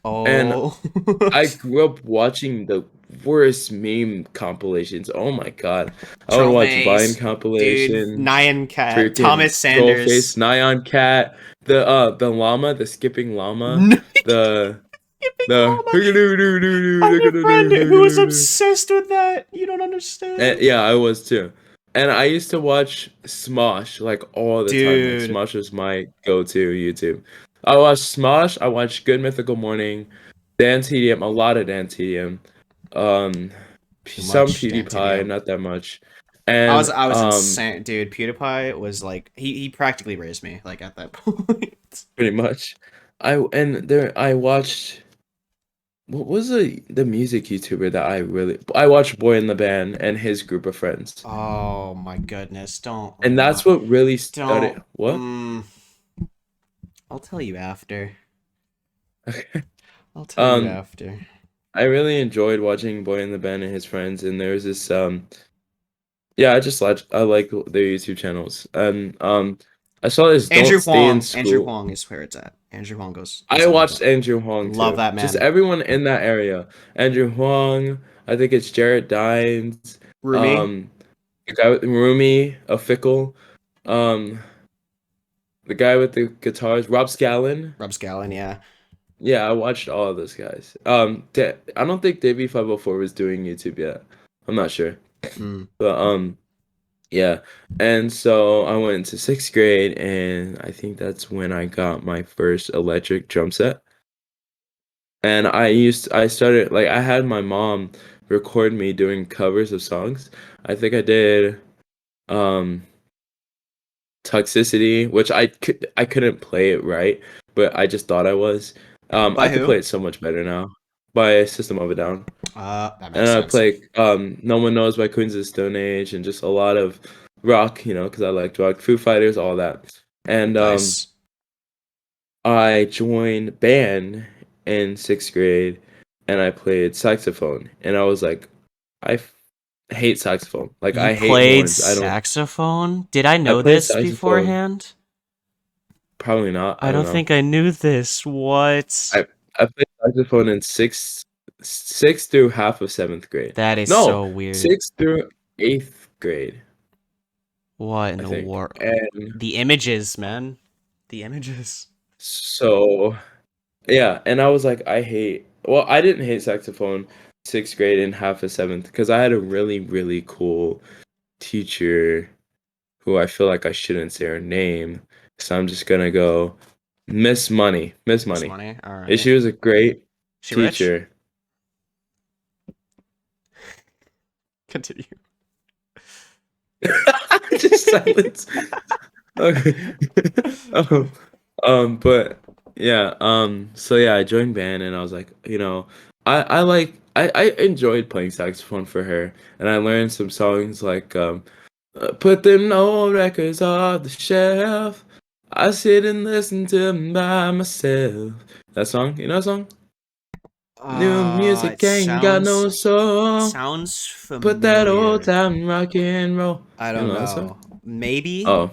B: and
A: Oh,
B: I grew up watching the worst meme compilations. Oh my god. I would watch Vine
A: Trollface, dude,
B: compilations,
A: Nyan Cat,
B: freaking
A: Thomas
B: Trollface,
A: Sanders.
B: Nyan Cat, the llama, the skipping llama,
A: No,
B: the
A: skipping
B: the
A: llama. I have a friend who was obsessed with that. You don't
B: and,
A: understand,
B: yeah, I was too. And I used to watch Smosh like all the time. Like
A: dude.
B: Smosh was my go-to YouTube. I watched Smosh, I watched Good Mythical Morning, Dan TDM, a lot of Dan TDM. Um
A: Too
B: some
A: much, Dan
B: PewDiePie,
A: TDM.
B: not that much. And
A: I was insane, dude. PewDiePie was like he practically raised me like at that point.
B: pretty much I watched what was the music YouTuber that I watched Boy in the Band and his group of friends.
A: Oh my goodness!
B: And that's what really started
A: Don't.
B: what?
A: I'll tell you after. I'll tell you
B: Um
A: after.
B: I really enjoyed watching Boy in the Band and his friends, and there was this yeah, I like their YouTube channels. And I saw this Don't Stay in
A: Andrew
B: School.
A: Huang is where it's at. Andrew Huang goes
B: I
A: on with
B: watched
A: that.
B: Andrew Huang
A: Love
B: too.
A: that
B: Just
A: man.
B: everyone in that area. Andrew Huang, I think it's Jarrett Dines,
A: Rumi,
B: um the guy with Rumi, a fickle, um the guy with the guitars, Rob Scallon.
A: Rob Scallon, yeah.
B: Yeah, I watched all of those guys. I don't think Davey 504 was doing YouTube yet. I'm not sure.
A: Mm.
B: But yeah. And so I went into sixth grade, and I think that's when I got my first electric drum set. And I started like I had my mom record me doing covers of songs. I think I did um Toxicity, which I couldn't play it right, but I just thought I was.
A: By
B: I could
A: who?
B: play it so much better now. by System of a Down.
A: That
B: And
A: makes
B: I
A: sense.
B: play No One Knows by Queens of the Stone Age and just a lot of rock, because I like rock, Foo Fighters, all that. And
A: Nice.
B: I joined band in sixth grade, and I played saxophone. And I was like, hate saxophone. Like
A: You
B: I hate
A: played
B: horns.
A: saxophone? Did I
B: I
A: know
B: played
A: this
B: saxophone.
A: beforehand?
B: Probably not. I
A: I
B: don't
A: don't
B: know.
A: think I knew this. What?
B: I played saxophone in sixth through half of seventh grade.
A: That is
B: No,
A: so weird.
B: sixth through eighth grade,
A: What in
B: I
A: the
B: think.
A: war?
B: And
A: The images, man. The images.
B: so yeah, and I was like, well, I didn't hate saxophone sixth grade and half of seventh because I had a really, really cool teacher who I feel like I shouldn't say her name. So I'm just gonna go Miss Money. Miss
A: Miss
B: Money.
A: Money. All
B: And
A: right.
B: she was a great
A: She rich?
B: teacher.
A: Continue.
B: Just silence. Okay. um, but yeah, so yeah, I joined band and I was like, I enjoyed playing saxophone for her and I learned some songs like put them old records off the shelf. I sit and listen to 'em by myself. That song, you know that song? New
A: It
B: music ain't got
A: sounds
B: no soul.
A: sounds
B: Put that old
A: familiar.
B: time rock and roll.
A: I
B: You
A: don't
B: know that song?
A: know. Maybe,
B: Oh, I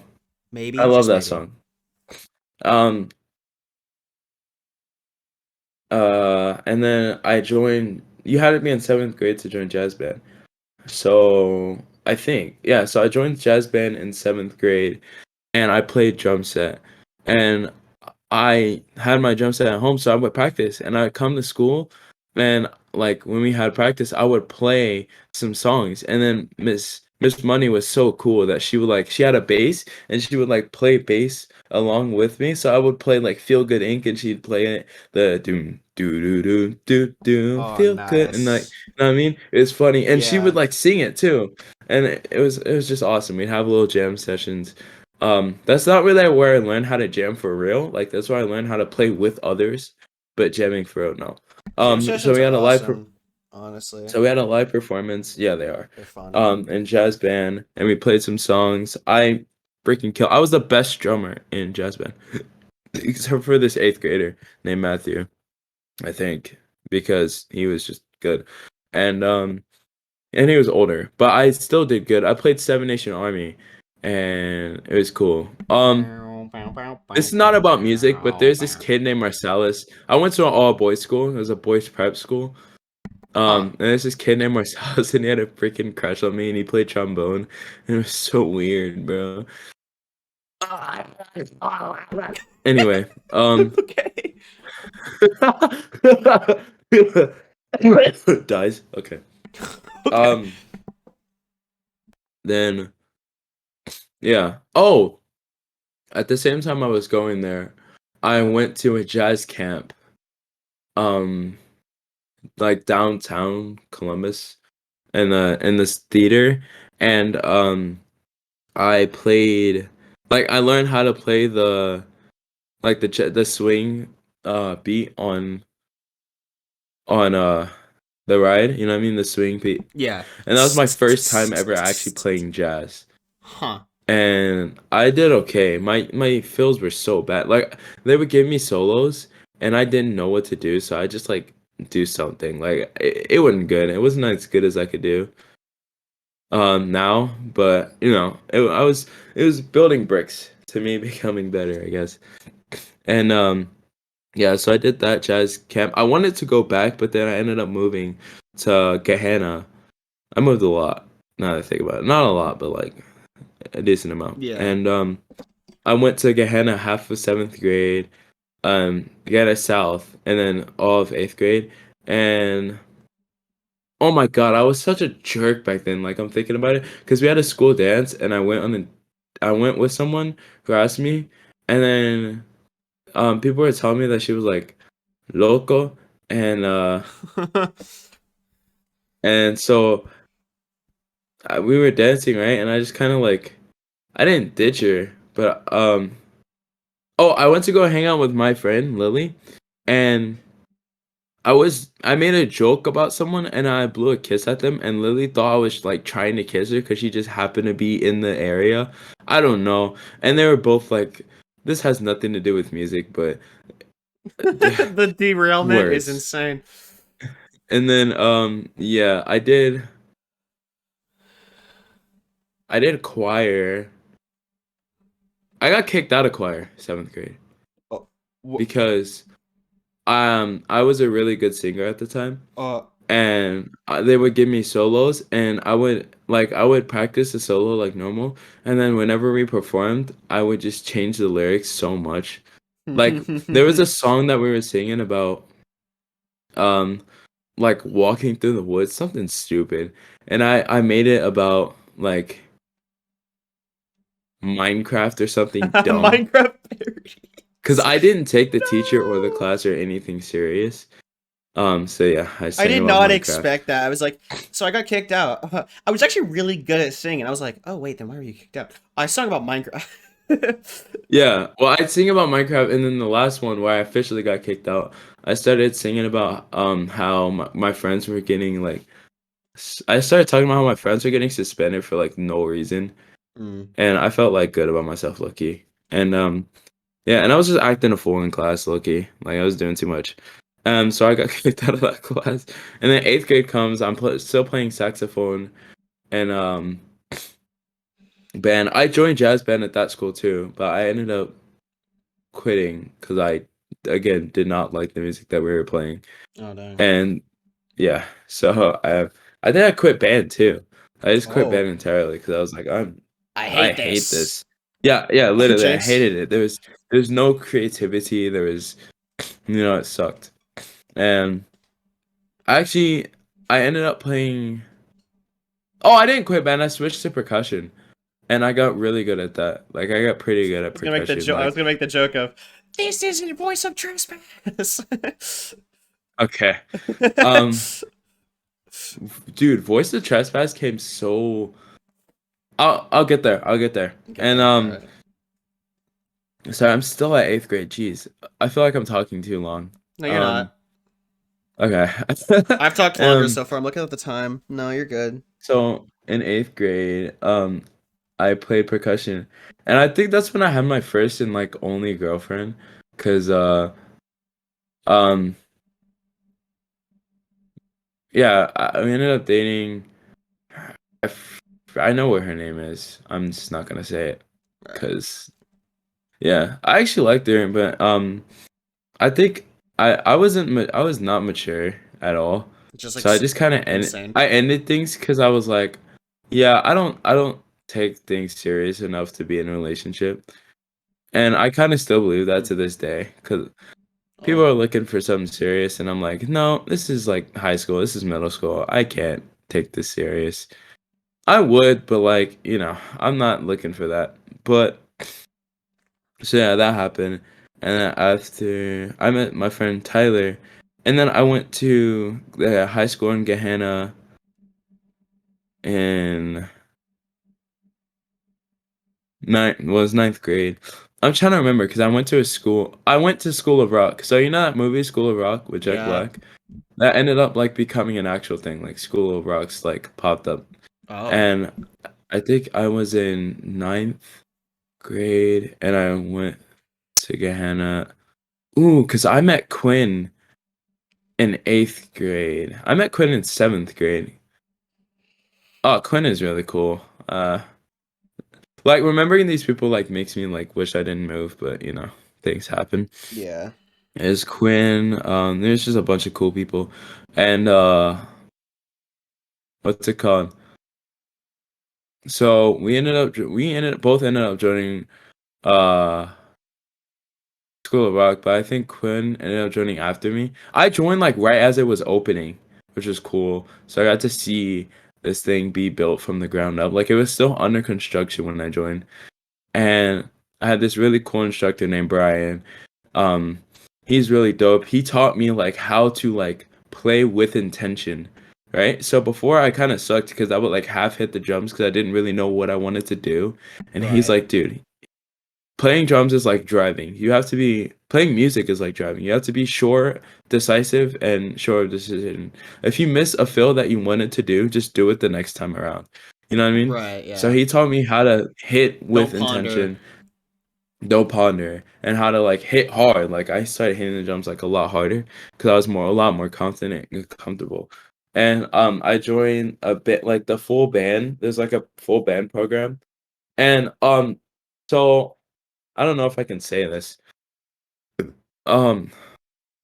A: maybe,
B: love
A: just
B: that
A: maybe.
B: song. Um, and then I joined. You had me in seventh grade to join jazz band. So I think, yeah. So I joined jazz band in seventh grade, and I played drum set. And I had my drum set at home, so I would practice. And I'd come to school, and like when we had practice, I would play some songs. And then Miss Money was so cool that she had a bass, and she would like play bass along with me. So I would play like Feel Good Inc. and she'd play it the doom doo doo doo doo doo
A: Oh,
B: feel good, and like
A: nice.
B: you know what I mean? It was funny, and she would
A: Yeah.
B: like sing it too, and it was just awesome. We'd have little jam sessions. That's not really where I learned how to jam for real. Like that's where I learned how to play with others, but jamming for real, no.
A: Jam
B: So
A: sessions
B: we
A: are
B: had a
A: awesome, honestly.
B: performance. Yeah, they are.
A: They're fun.
B: In jazz band, and we played some songs. I freaking kill. I was the best drummer in jazz band, except for this eighth grader named Matthew, I think, because he was just good, and he was older, but I still did good. I played Seven Nation Army, and it was cool. This is not about music, but there's this kid named Marcellus. I went to an all boys school. It was a boys prep school.
A: Huh.
B: And there's this kid named Marcellus, and he had a freaking crush on me, and he played trombone, and it was so weird, bro. Anyway,
A: Okay.
B: dies. Okay.
A: Okay.
B: Um, then yeah. Oh, at the same time I was going there, I went to a jazz camp. Um, like downtown Columbus, in this theater, and I played I learned how to play the swing beat on the ride, you know what I mean, the swing beat.
A: Yeah.
B: And that was my first time ever actually playing jazz.
A: Huh.
B: And I did okay. My fills were so bad. Like they would give me solos and I didn't know what to do, so I just like do something. Like it wasn't good. It wasn't as good as I could do now, but it was building bricks to me becoming better, I guess. And yeah, so I did that jazz camp. I wanted to go back, but then I ended up moving to Gehenna. I moved a lot. Now that I think about it, not a lot, but like a decent amount.
A: Yeah.
B: And I went to Gehenna half of seventh grade, Gehenna South, and then all of eighth grade. And oh my God, I was such a jerk back then. Like I'm thinking about it, because we had a school dance, and I went with someone who asked me, and then people were telling me that she was like loco, and so we were dancing, right, and I just kind of like I didn't ditch her, but oh, I went to go hang out with my friend Lily, and I made a joke about someone and I blew a kiss at them and Lily thought I was like trying to kiss her because she just happened to be in the area. I don't know. And they were both like, this has nothing to do with music, but
A: The derailment is
B: words.
A: insane.
B: And then yeah, I did choir. I got kicked out of choir 7th grade
A: Oh,
B: because I was a really good singer at the time.
A: uh,
B: And they would give me solos and I would practice the solo like normal and then whenever we performed I would just change the lyrics so much like there was a song that we were singing about um like walking through the woods something stupid and I made it about like Minecraft or something dumb
A: Minecraft parody.
B: because I didn't take the teacher or the
A: No.
B: class or anything serious so yeah I
A: I
B: sang
A: did
B: about
A: not
B: Minecraft.
A: expect that. I was like, so I got kicked out. I was actually really good at singing. I was like, oh wait, then why were you kicked out? I sung about Minecraft.
B: Yeah, well, I'd sing about Minecraft, and then the last one where I officially got kicked out, I started singing about how my friends were getting like I started talking about how my friends were getting suspended for like no reason,
A: Mm.
B: and I felt like good about myself, lucky, and yeah, and I was just acting a fool in class, lucky, like I was doing too much, so I got kicked out of that class, and then 8th grade comes, still playing saxophone, and band. I joined jazz band at that school too, but I ended up quitting because I again did not like the music that we were playing.
A: Oh dang.
B: And yeah, so I think I quit band too. I just quit
A: Oh,
B: band entirely because I was like
A: I
B: I
A: hate
B: hate
A: this.
B: this. Yeah, yeah, literally I
A: Jinx.
B: hated it. There's no creativity. There was it sucked. And actually I ended up playing Oh, I didn't quit band. I switched to percussion and I got really good at that. Like I got pretty good at percussion.
A: I was
B: Like
A: gonna make the joke of this is the voice of trespass.
B: okay. Um Dude, Voice of Trespass came so. I'll get there. I'll get there.
A: Get
B: And
A: there. All right.
B: sorry, I'm still at 8th grade. Jeez, I feel like I'm talking too long.
A: No, you're
B: Um,
A: not.
B: okay.
A: I've talked longer
B: um,
A: so far. I'm looking at the time. No, you're good.
B: so in 8th grade, I played percussion, and I think that's when I had my first and like only girlfriend, cause um, yeah, I ended up dating. I know what her name is. I'm just not gonna say it,
A: All right.
B: cause yeah, I actually liked her, but I think I was not mature at all.
A: Just like
B: So I just kind of
A: insane.
B: I ended things cuz I was like, yeah, I don't take things serious enough to be in a relationship. And I kind of still believe that
A: Hmm.
B: to this day cuz people
A: Oh.
B: are looking for something serious and I'm like, no, this is like high school, this is middle school. I can't take this serious. I would, but like, I'm not looking for that. But so yeah, that happened. And then after I met my friend Tyler, and then I went to the high school in Gehenna in ninth grade. I'm trying to remember because I went to a school. I went to School of Rock. So you know that movie School of Rock with Jack
A: Yeah.
B: Black? That ended up like becoming an actual thing. Like School of Rocks like popped up.
A: Oh.
B: And I think I was in ninth grade and I went to Gehenna. Ooh, because I met Quinn in 8th grade. I met Quinn in 7th grade. Oh, Quinn is really cool. Like remembering these people like makes me like wish I didn't move, but things happen.
A: Yeah.
B: There's Quinn. There's just a bunch of cool people, and what's it called? So we both ended up joining uh School of Rock, but I think Quinn ended up joining after me. I joined like right as it was opening, which was cool. So I got to see this thing be built from the ground up. Like it was still under construction when I joined. And I had this really cool instructor named Brian. Um, he's really dope. He taught me like how to like play with intention, right? So before I kind of sucked because I would like half hit the drums because I didn't really know what I wanted to do. And he's
A: Right.
B: like, dude, playing drums is like driving. You have to be playing music is like driving. You have to be sure, decisive, and sure of decision. If you miss a fill that you wanted to do, just do it the next time around. You know what I mean?
A: Right,
B: So
A: yeah.
B: he taught me how to hit
A: Don't
B: with
A: ponder.
B: intention, don't ponder, and how to like hit hard. Like I started hitting the drums like a lot harder because I was a lot more confident and comfortable. And I joined a bit like the full band. There's like a full band program, and so I don't know if I can say this. Um,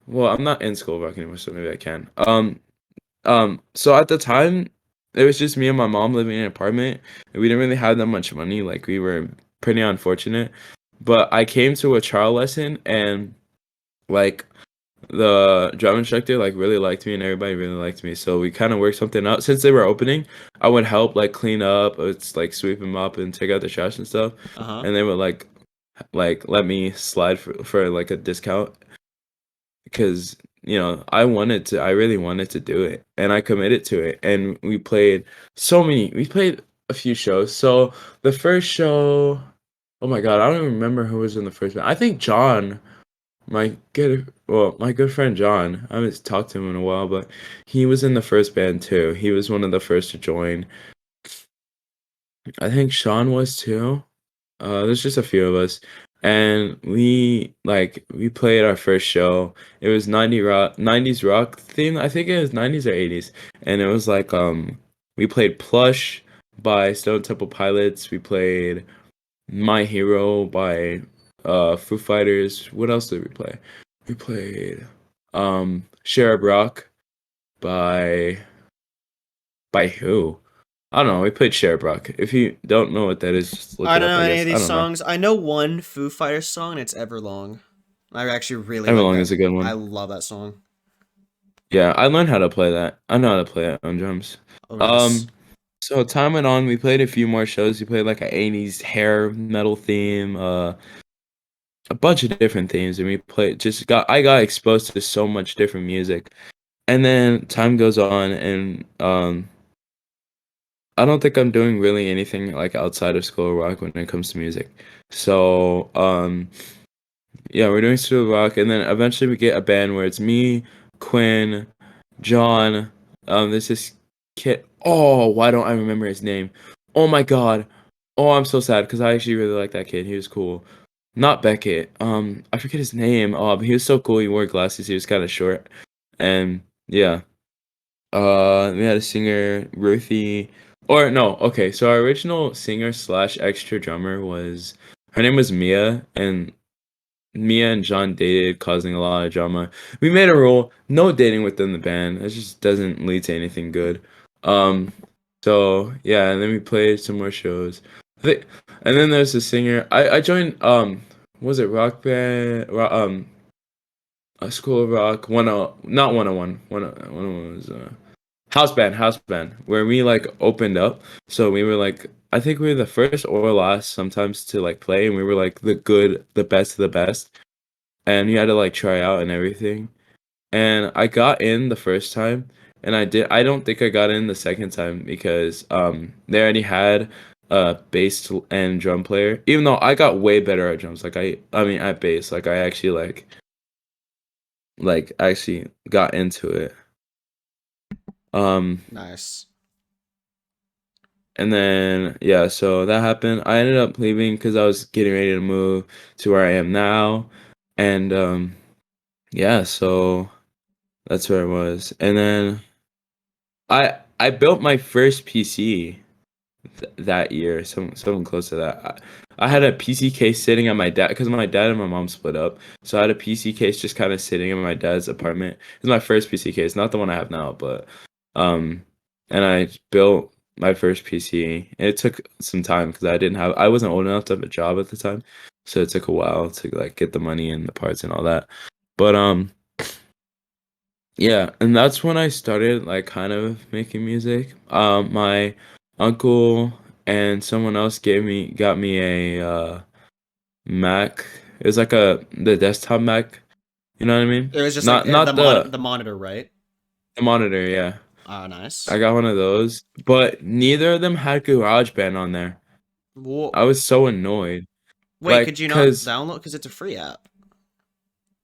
B: well, I'm not in school rock anymore, so maybe I can. So at the time, it was just me and my mom living in an apartment, and we didn't really have that much money. Like we were pretty unfortunate. But I came to a trial lesson, and like the drum instructor like really liked me, and everybody really liked me. So we kind of worked something out. Since they were opening, I would help like clean up, it's like sweep them up and take out the trash and stuff,
A: Uh-huh.
B: and they would like let me slide for like a discount because I really wanted to do it, and I committed to it, and we played a few shows. So the first show, oh my god, I don't even remember who was in the first band. I think John, my good friend John, I haven't talked to him in a while, but he was in the first band too. He was one of the first to join. I think Sean was too. There's just a few of us, and we played our first show. It was 90s rock theme. I think it was 90s or 80s, and it was like we played Plush by Stone Temple Pilots. We played My Hero by Foo Fighters. What else did we play? We played Cherub Rock by who? I don't know. We played Cherub Rock. If you don't know what that is, just look
A: I
B: it
A: don't
B: up.
A: know
B: I
A: any of
B: guess I
A: these
B: don't know.
A: songs. I know one Foo Fighters song, and it's Everlong. I actually really like
B: Everlong
A: that.
B: is a good
A: I
B: one.
A: love that song.
B: Yeah, I learned how to play that. I know how to play it on drums.
A: Oh, nice.
B: Um, so time went on. We played a few more shows. We played like an 80s hair metal theme, a bunch of different themes, and we played. I got exposed to so much different music, and then time goes on, and I don't think I'm doing really anything like outside of school rock when it comes to music. So yeah, we're doing school rock, and then eventually we get a band where it's me, Quinn, John. There's this kid. Oh, why don't I remember his name? Oh my god. Oh, I'm so sad because I actually really like that kid. He was cool. Not Beckett. I forget his name. Oh, but he was so cool. He wore glasses. He was kind of short, and yeah. We had a singer, Ruthie. Or no, okay. So our original singer slash extra drummer was her name was Mia, and Mia and John dated, causing a lot of drama. We made a rule: no dating within the band. It just doesn't lead to anything good. Um, so yeah, and then we played some more shows. And then there's the singer. I joined was it rock band? A School of Rock. Not 101. 101 was house band, where we like opened up. So we were like, I think we were the first or last sometimes to like play, and we were like the best of the best, and you had to like try out and everything. And I got in the first time, and I don't think I got in the second time because they already had a bass and drum player. Even though I got way better at drums, like I mean at bass, like I actually actually got into it. Um
A: Nice.
B: and then yeah, so that happened. I ended up leaving because I was getting ready to move to where I am now, and yeah, so that's where I was. And then I built my first PC that year, something close to that. I had a PC case sitting at my dad because my dad and my mom split up, so I had a PC case just kind of sitting in my dad's apartment. It was my first PC case, not the one I have now, but um, and I built my first PC. And it took some time because I wasn't old enough to have a job at the time, so it took a while to like get the money and the parts and all that. But yeah, and that's when I started like kind of making music. My uncle and someone else got me a Mac. It was like the desktop Mac, you know what I mean?
A: It was just like
B: Not the
A: the monitor, right?
B: the monitor, yeah.
A: Ah,
B: I
A: nice.
B: got one of those, but neither of them had GarageBand on there.
A: Well,
B: I was so annoyed.
A: Wait,
B: Like,
A: could you not
B: cause
A: download? Because it's a free app.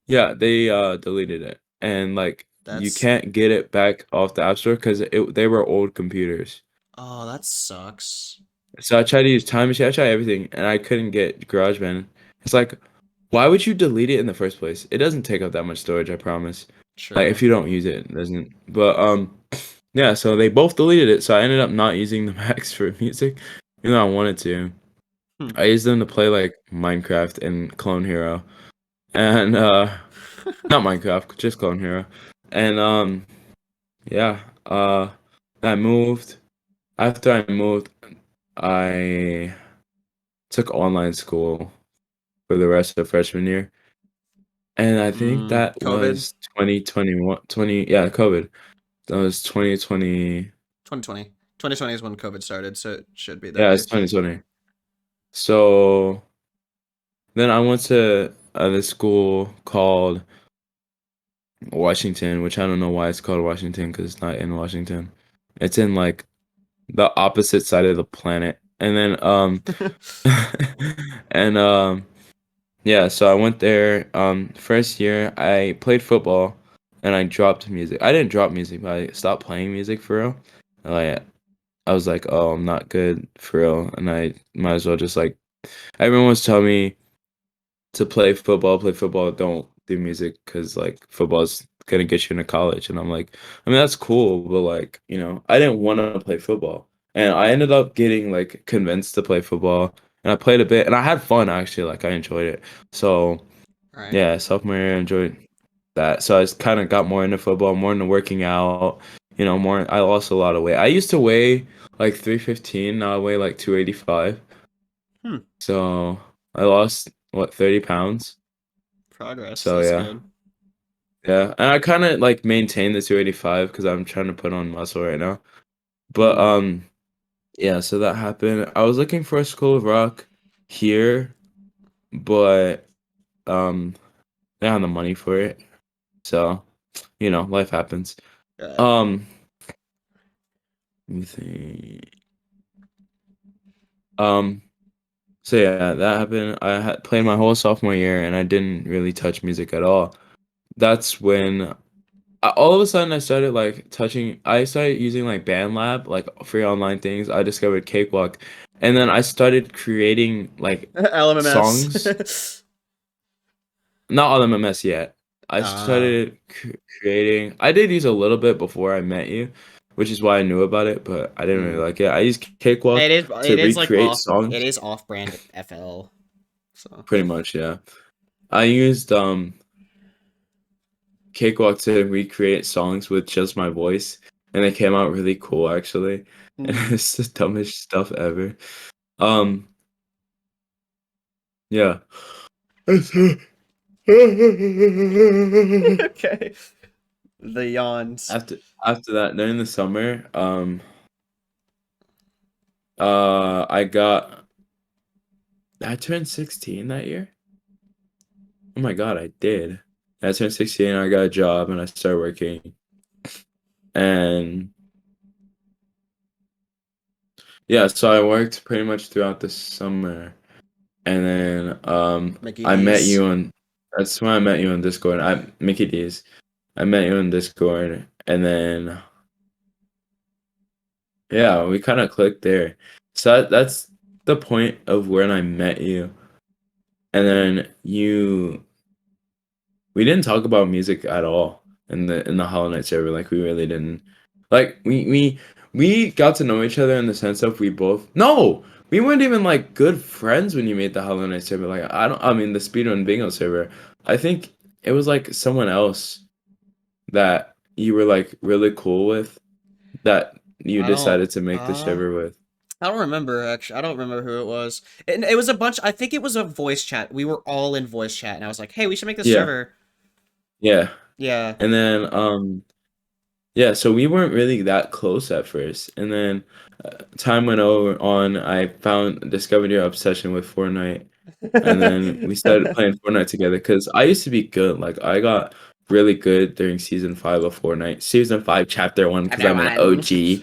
B: yeah, they deleted it, and like you
A: That's
B: can't get it back off the App Store because it they were old computers.
A: oh, that sucks.
B: So I tried to use Time Machine, I tried everything, and I couldn't get GarageBand. It's like, why would you delete it in the first place? It doesn't take up that much storage, I promise. Like
A: True.
B: if you don't use it, it doesn't. But yeah, so they both deleted it, so I ended up not using the Macs for music, even though I wanted to.
A: Hmm.
B: I used them to play like Minecraft and Clone Hero, and not Minecraft, just Clone Hero, and yeah, I moved. After I moved, I took online school for the rest of freshman year. And I think that
A: COVID,
B: was 2021, 20, yeah, COVID. That was 2020.
A: 2020. 2020 is when COVID started, so it should be that
B: Yeah, it's
A: year.
B: 2020. So then I went to this school called Washington, which I don't know why it's called Washington because it's not in Washington. It's in like the opposite side of the planet. And then and yeah, so I went there first year I played football and I dropped music. I didn't drop music, but I stopped playing music for real. Like I was like, "Oh, I'm not good for real." And I might as well just like everyone was telling me to play football, don't do music because like football's gonna get you into college. And I'm like, I mean, that's cool, but like, I didn't want to play football. And I ended up getting like convinced to play football. And I played a bit and I had fun actually, like I enjoyed it. So
A: Right.
B: yeah, sophomore year I enjoyed that. So I just kind of got more into football, more into working out, more I lost a lot of weight. I used to weigh like 315, now I weigh like 285.
A: Hmm.
B: So I lost what 30 pounds.
A: Progress.
B: So
A: That's
B: yeah.
A: good.
B: Yeah. And I kind of like maintain the 285 because I'm trying to put on muscle right now. But
A: Hmm.
B: yeah, so that happened. I was looking for a school of rock here, but um they had the money for it. So, life happens.
A: Yeah.
B: Um let me think. Um so yeah, that happened. I had played my whole sophomore year and I didn't really touch music at all. That's when all of a sudden I started using like BandLab, like free online things. I discovered Cakewalk, and then I started creating like songs.
A: LMMS.
B: Not on MMS yet. I
A: Ah.
B: started creating. I did use a little bit before I met you, which is why I knew about it, but I didn't really
A: Hmm.
B: like it. I used Cakewalk to
A: It is like
B: recreate
A: off. It
B: songs.
A: is off-brand FL. So.
B: Pretty much, yeah. I used Cakewalk to recreate songs with just my voice, and it came out really cool actually. And
A: Hmm.
B: it's the dumbest stuff ever. Um, yeah.
A: Okay. The yawns.
B: After that, during the summer, I turned 16 that year. Oh my God, I did. I turned 16, I got a job and I started working. And yeah, so I worked pretty much throughout the summer. And then
A: Mickey
B: I met
A: D's.
B: you on that's when I met you on Discord. Mickey D's. I met you on Discord and then yeah, we kind of clicked there. So that's the point of when I met you. And then we didn't talk about music at all in the Hollow Knight server. Like we really didn't. Like we got to know each other in the sense of we weren't even like good friends when you made the Hollow Knight server. Like I mean the Speedrun Bingo server. I think it was like someone else that you were like really cool with that you
A: I don't.
B: decided to make the
A: Uh.
B: server with.
A: I don't remember actually. I don't remember who it was. It was a bunch. I think it was a voice chat. We were all in voice chat, and I was like, "Hey, we should make this
B: Yeah,
A: server."
B: yeah.
A: Yeah.
B: And then yeah, so we weren't really that close at first. And then time went over on, I discovered your obsession with Fortnite. And then we started playing Fortnite together because I used to be good. Like I got really good during season 5 of Fortnite. Season 5, chapter 1, because I'm an
A: Everyone.
B: OG.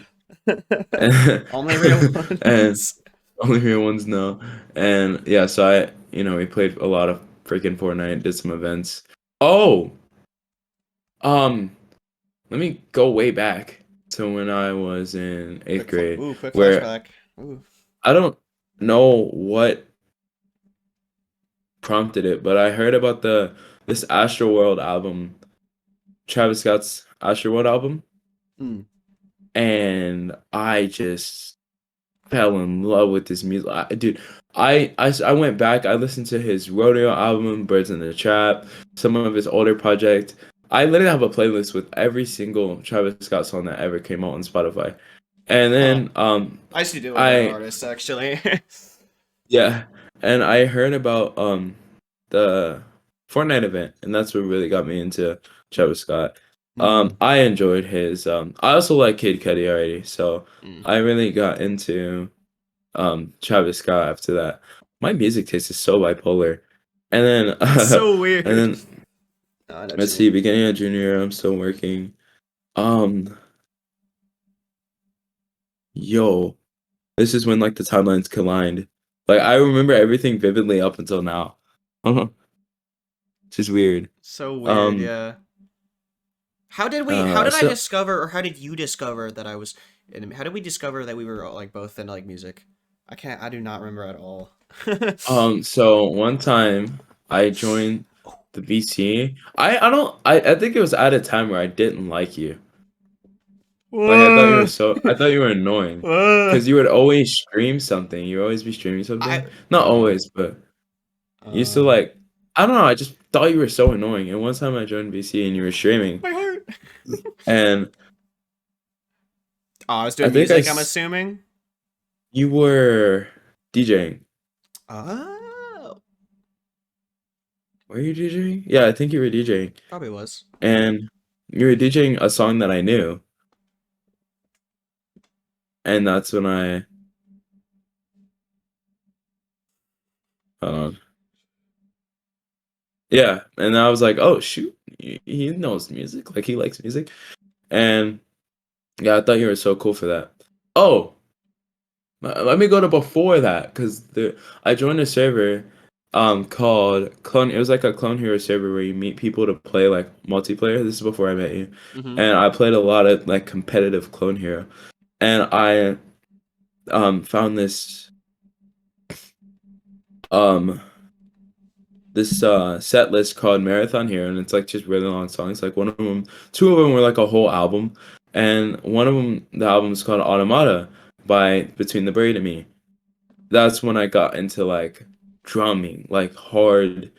A: Only real
B: And
A: ones.
B: only real ones know. And yeah, so we played a lot of freaking Fortnite, did some events. Oh, um, let me go way back to when I was in eighth grade,
A: Quick
B: where
A: flashback. Ooh.
B: I don't know what prompted it, but I heard about the this Astroworld album, Travis Scott's Astroworld album,
A: Mm.
B: and I just fell in love with this music. Dude, I went back. I listened to his Rodeo album, Birds in the Trap, some of his older project. I literally have a playlist with every single Travis Scott song that ever came out on Spotify. And
A: Huh.
B: then
A: I used to do with other
B: I
A: artists actually.
B: yeah, and I heard about the Fortnite event, and that's what really got me into Travis Scott.
A: Mm.
B: I enjoyed his I also like Kid Cudi already, so
A: Mm.
B: I really got into Travis Scott after that. My music taste is so bipolar. And then
A: It's so
B: and
A: weird.
B: then
A: Oh, I know what
B: let's
A: you
B: see,
A: mean.
B: beginning of junior year, I'm still working. Um yo, this is when like the timelines collide. Like I remember everything vividly up until now. Which is weird.
A: So weird,
B: Um
A: yeah. How did I
B: so
A: discover, or how did you discover that I was how did we discover that we were like both into like music? I do not remember at all.
B: so one time I joined the VC. I don't I think it was at a time where I didn't like you. Like
A: Whoa.
B: I thought you were annoying
A: Uh,
B: because you would always stream something. You would always be streaming
A: I
B: something. Not
A: uh,
B: always, but you used to
A: uh
B: like. I don't know. I just thought you were so annoying. And one time I joined VC and you were streaming,
A: my heart.
B: and
A: Oh, I was
B: I
A: doing
B: think I
A: music, I'm
B: s-
A: assuming.
B: you were DJing.
A: Oh,
B: Were you DJing? Yeah, I think you were DJing,
A: probably was.
B: and you were DJing a song that I knew, and that's when I. Hold on. Yeah, and I was like, oh shoot, he knows music. Like he likes music, and yeah, I thought you were so cool for that. Oh, let me go to before that because the I joined a server called Clone. It was like a Clone Hero server where you meet people to play like multiplayer. This is before I met you,
A: Mm-hmm.
B: and I played a lot of like competitive Clone Hero, and I found um this set list called Marathon Hero, and it's like just really long songs. Like one of them, two of them were like a whole album, and one of them, the album is called Automata by Between the Buried and Me. That's when I got into like drumming, like hardcore,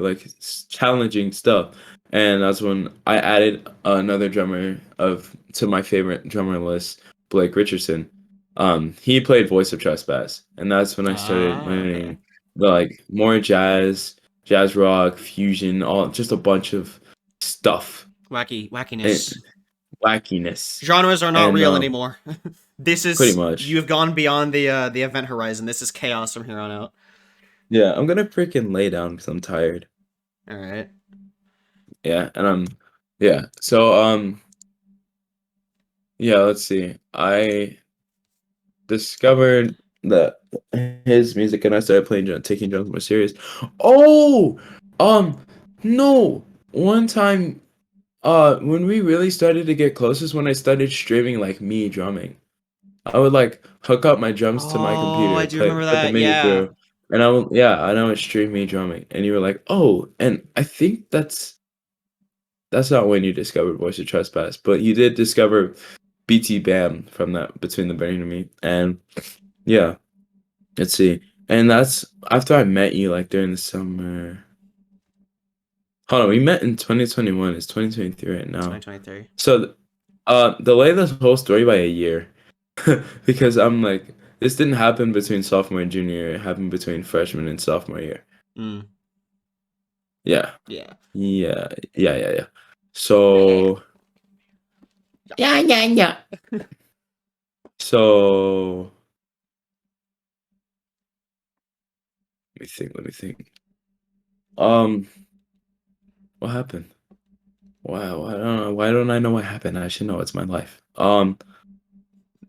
B: like challenging stuff. And that's when I added another drummer of to my favorite drummer list, Blake Richardson. He played Voice of Trespass, and that's when I started
A: Ah, okay.
B: learning like more jazz rock, fusion, all just a bunch of stuff and
A: Wackiness.
B: wackiness.
A: Genres are not
B: And
A: real anymore. This
B: pretty
A: is
B: much.
A: you have gone beyond the event horizon. This is chaos from here on out.
B: Yeah, I'm gonna freaking lay down because I'm tired.
A: All right.
B: Yeah, and yeah. So yeah, let's see. I discovered that his music and I started playing taking drums more serious. Oh, um, no. One time, when we really started to get close is when I started streaming like me drumming. I would like hook up my drums to my
A: Oh, I
B: computer,
A: do remember
B: put the
A: that.
B: MIDI
A: Yeah.
B: through, and I would stream me drumming. And you were like, oh, and I think that's not when you discovered Voice of Trespass, but you did discover BT Bam from that Between the Brain and Me. And yeah, let's see. And that's after I met you like during the summer. Hold on, we met in 2021. It's 2023 right now.
A: 2023.
B: So delay this whole story by a year. Because I'm like this didn't happen between sophomore and junior year, it happened between freshman and sophomore year.
A: Mm.
B: Yeah.
A: Yeah.
B: Yeah. Yeah.
A: Yeah.
B: So yeah. So let me think. Um, what happened? Wow, I don't know. Why don't I know what happened? I should know. It's my life.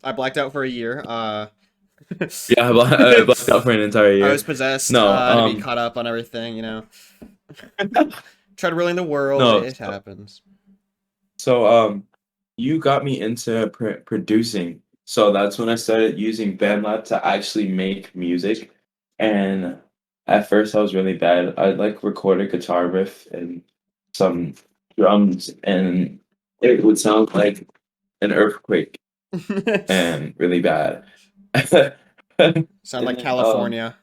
A: I blacked out for a year.
B: Yeah, I blacked out for an entire
A: I was
B: year.
A: possessed
B: No,
A: to be caught up on everything, Tried ruling the world.
B: no.
A: It happens.
B: So, you got me into producing. So that's when I started using BandLab to actually make music. And at first, I was really bad. I like record a guitar riff and some drums, and it would sound like an earthquake and really bad.
A: Sound like
B: And
A: California.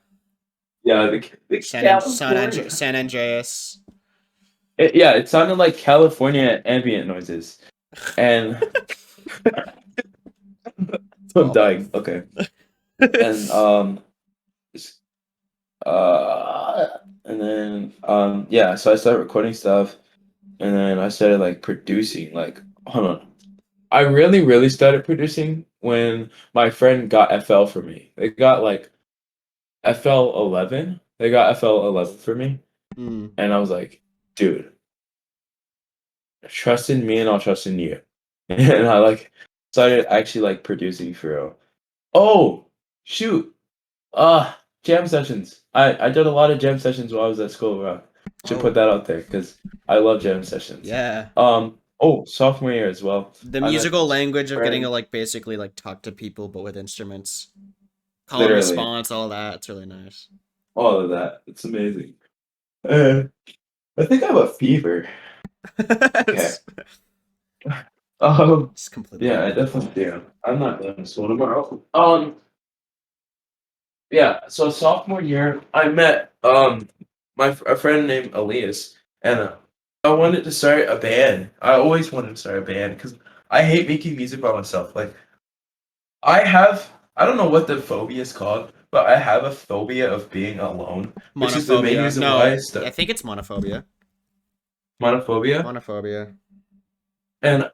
B: yeah, the California.
A: San Andreas.
B: Yeah, it sounded like California ambient noises. And
A: It's
B: I'm
A: awful.
B: dying. Okay. And s- and then yeah, so I started recording stuff, and then I started like producing. Like, hold on, I really started producing when my friend got FL for me. They got like FL11. They got FL11 for me,
A: Mm.
B: and I was like, dude, trust in me, and I'll trust in you. And I like started actually like producing for real. Oh, shoot. Jam sessions. I did a lot of jam sessions while I was at school. Should put
A: Oh,
B: that out there because I love jam sessions.
A: yeah.
B: Oh, sophomore year as well.
A: The
B: I met
A: musical
B: this
A: language of getting to
B: friend.
A: like basically like talk to people but with instruments. Call and
B: Literally,
A: response, all that. It's really nice.
B: all of that. It's amazing. Uh, I think I have a fever. Okay.
A: it's,
B: Um,
A: it's completely
B: yeah, I
A: normal.
B: definitely do. I'm not going to school tomorrow. Yeah, so sophomore year, I met a friend named Elias, and I wanted to start a band. I always wanted to start a band because I hate making music by myself. Like I don't know what the phobia is called, but I have a phobia of being alone, which is the main
A: Monophobia.
B: reason why
A: No,
B: I
A: I
B: stuck
A: think it's monophobia.
B: monophobia,
A: Monophobia.
B: and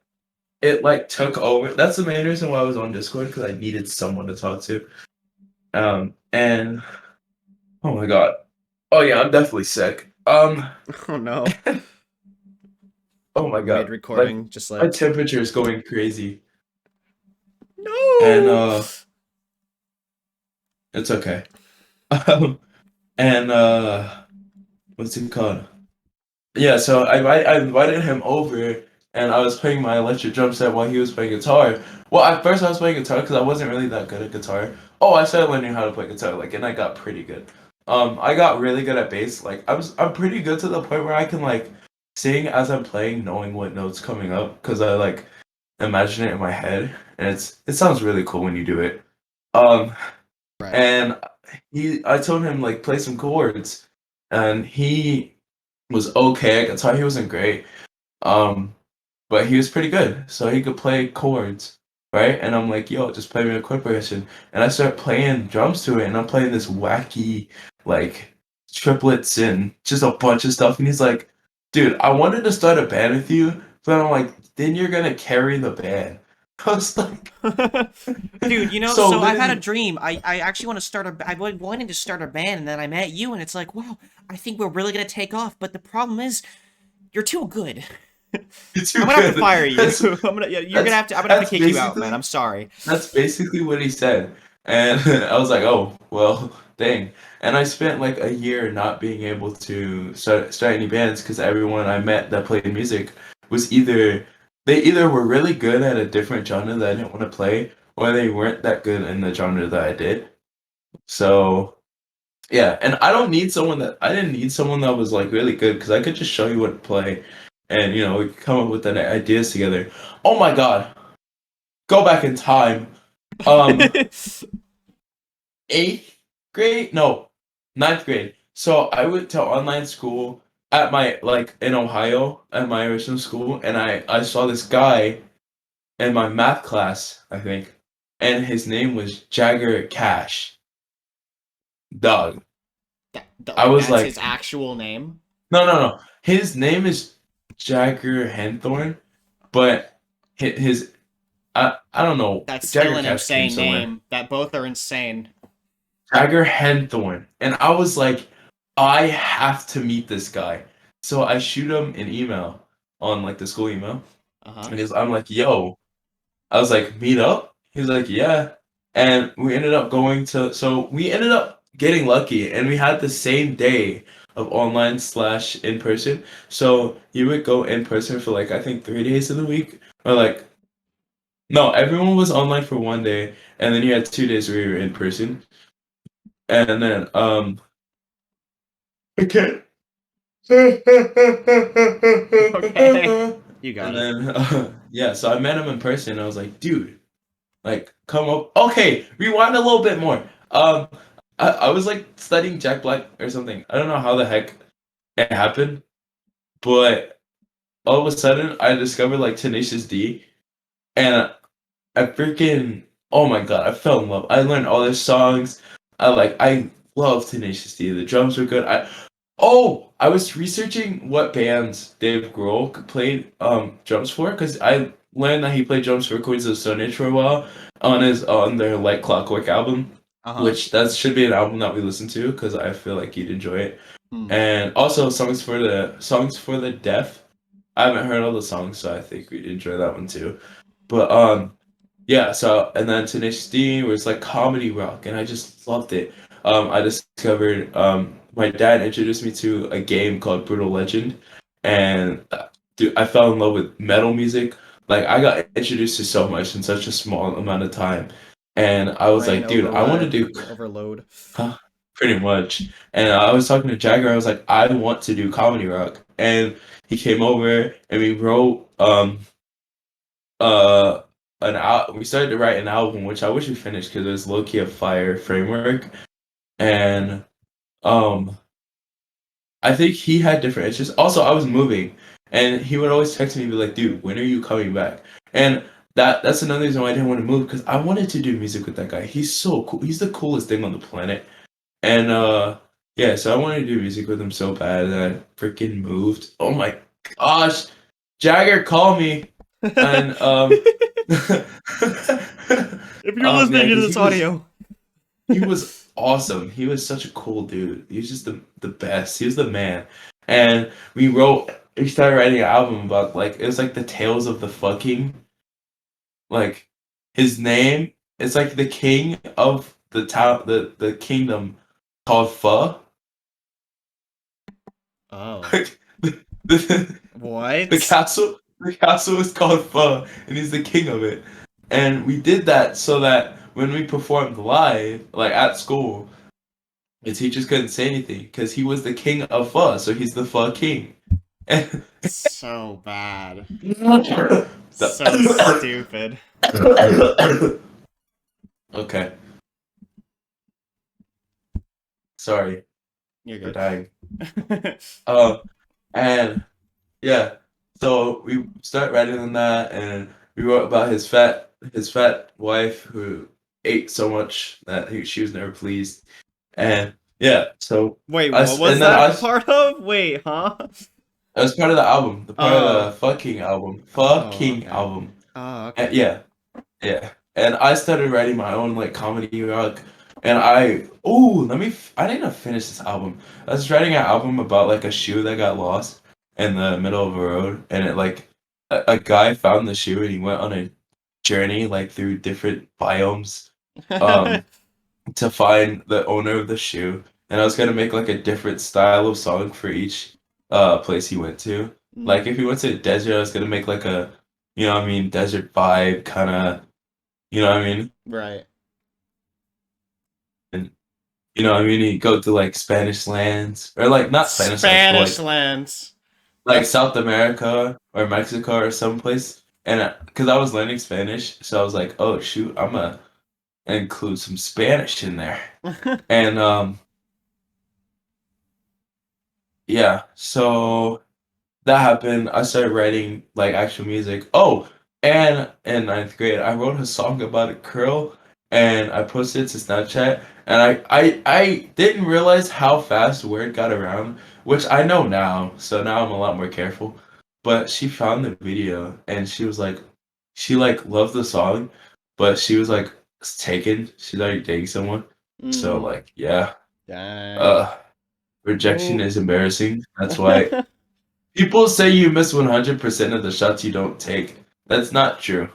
B: it like took over. That's the main reason why I was on Discord because I needed someone to talk to. And oh my god, oh yeah, I'm definitely sick.
A: Oh no.
B: Oh my
A: Mid
B: god. Like
A: recording, just
B: my
A: like
B: temperature is going crazy. And
A: no.
B: it's okay. And what's it called? Yeah, so I invited him over and I was playing my electric drum set while he was playing guitar. Well, at first I was playing guitar because I wasn't really that good at guitar. Oh, I started learning how to play guitar, like, and I got pretty good. I got really good at bass. Like I'm pretty good to the point where I can like sing as I'm playing, knowing what notes coming up because I like imagine it in my head, and it sounds really cool when you do it. Um,
A: Right.
B: and I told him like play some chords, and he was okay at guitar. He wasn't great, um, but he was pretty good, so he could play chords, right? And I'm like, yo, just play me a chord progression, and I start playing drums to it, and I'm playing this wacky like triplets and just a bunch of stuff, and he's like, dude, I wanted to start a band with you, but I'm like, then you're gonna carry the band. I was like,
A: Dude,
B: so
A: so I've had a
B: literally,
A: dream. I actually want to start a. I've been wanting to start a band, and then I met you, and it's like, wow, I think we're really gonna take off. But the problem is, you're too good.
B: it's
A: I'm
B: too
A: gonna have to
B: good.
A: fire you. Yeah, you're gonna
B: That's
A: have to. I'm gonna have to
B: that's
A: kick you out, man.
B: basically
A: I'm sorry.
B: That's basically what he said. And I was like, oh, well, dang. And I spent like a year not being able to start any bands because everyone I met that played music was they either were really good at a different genre that I didn't want to play, or they weren't that good in the genre that I did. So, yeah, and I didn't need someone that was like really good because I could just show you what to play and we could come up with the ideas together. Oh my God, go back in time. Um, eighth grade? No, ninth grade. So I went to online school at my like in Ohio at my original school, and I saw this guy in my math class, I think, and his name was Jagger Cash. Dog. I
A: Like
B: was
A: that's his
B: like,
A: actual name.
B: no. His name is Jagger Henthorn, but his I don't know.
A: That's still
B: Jagger
A: an
B: Cash came
A: insane
B: somewhere.
A: name. That both are insane.
B: Jagger Henthorn. And I was like, I have to meet this guy. So I shoot him an email on like the school email.
A: Uh huh.
B: I'm like, yo. I was like, meet up? He was like, yeah. and we ended up going to. So we ended up getting lucky, and we had the same day of online slash in person. So you would go in person for like I think 3 days of the week, or like no, everyone was online for one day, and then you had 2 days where you were in person, and then okay. And
A: Okay. You got it.
B: then yeah, so I met him in person. I was like, dude, like come up. Okay, rewind a little bit more. I was like studying Jack Black or something. I don't know how the heck it happened, but all of a sudden I discovered like Tenacious D, and I freaking oh my god, I fell in love. I learned all their songs. I love Tenacious D. The drums were good. I was researching what bands Dave Grohl played drums for because I learned that he played drums for Queens of the Stone Age for a while on their Like Clockwork album,
A: Uh-huh.
B: which that should be an album that we listen to because I feel like you'd enjoy it.
A: Hmm.
B: And also songs for the deaf. I haven't heard all the songs, so I think we'd enjoy that one too. But yeah, so and then Tenacious D was like comedy rock, and I just loved it. I discovered my dad introduced me to a game called Brutal Legend, and dude, I fell in love with metal music. Like I got introduced to so much in such a small amount of time, and I was
A: Brain
B: like, dude, I want to do
A: overload.
B: huh, pretty much. And I was talking to Jagger. I was like, I want to do comedy rock, and he came over and we wrote uh we started to write an album which I wish we finished because it was low key a fire framework, and um I think he had different interests. Also, I was moving, and he would always text me and be like, "Dude, when are you coming back?" And that's another reason why I didn't want to move because I wanted to do music with that guy. He's so cool. He's the coolest thing on the planet. And yeah, so I wanted to do music with him so bad that I freaking moved. Oh my gosh, Jagger, call me. And
A: If you're
B: yeah,
A: listening to
B: because
A: this audio.
B: he was awesome. He was such a cool dude. He was just the best. He was the man. And we started writing an album about like it was like the tales of the fucking like his name. It's like the king of the town, the kingdom called Pho.
A: Oh.
B: Like the, the
A: What?
B: castle is called Pho, and he's the king of it. And we did that so that when we performed live, like at school, the teachers couldn't say anything because he was the king of Pho, so he's the Pho king. And
A: So bad. So
B: the-
A: stupid.
B: okay, sorry
A: You're
B: for
A: good.
B: dying. And yeah, so we start writing on that, and we wrote about his fat wife who ate so much that she was never pleased, and yeah, so
A: Wait, what was
B: and then
A: that part of? Wait, huh?
B: that was part of the album, the part of
A: Oh.
B: the
A: Oh,
B: fucking
A: okay.
B: album,
A: Oh,
B: and
A: okay.
B: yeah, yeah, and I started writing my own like comedy rock, and I didn't finish this album. I was writing an album about like a shoe that got lost in the middle of a road, and it like a guy found the shoe and he went on a journey like through different biomes um to find the owner of the shoe. And I was gonna make like a different style of song for each place he went to. Like
A: Mm,
B: if he went to the desert, I was gonna make like a what I mean, desert vibe kind of, you know what I mean?
A: right.
B: And you know what I mean? You go to like Spanish lands or like not Spanish lands, but
A: Spanish lands.
B: like
A: That's
B: South America or Mexico or someplace. And because I was learning Spanish, so I was like, oh shoot, I'm gonna include some Spanish in there. And yeah, so that happened. I started writing like actual music. Oh, and in ninth grade, I wrote a song about a curl, and I posted it to Snapchat. And I didn't realize how fast word got around, which I know now. So now I'm a lot more careful. But she found the video, and she like loved the song, but she was like taken. She's already dating someone. So
A: mm,
B: like yeah,
A: dang.
B: uh, rejection
A: Who?
B: is embarrassing. That's why people say you miss 100% of the shots you don't take. That's not true.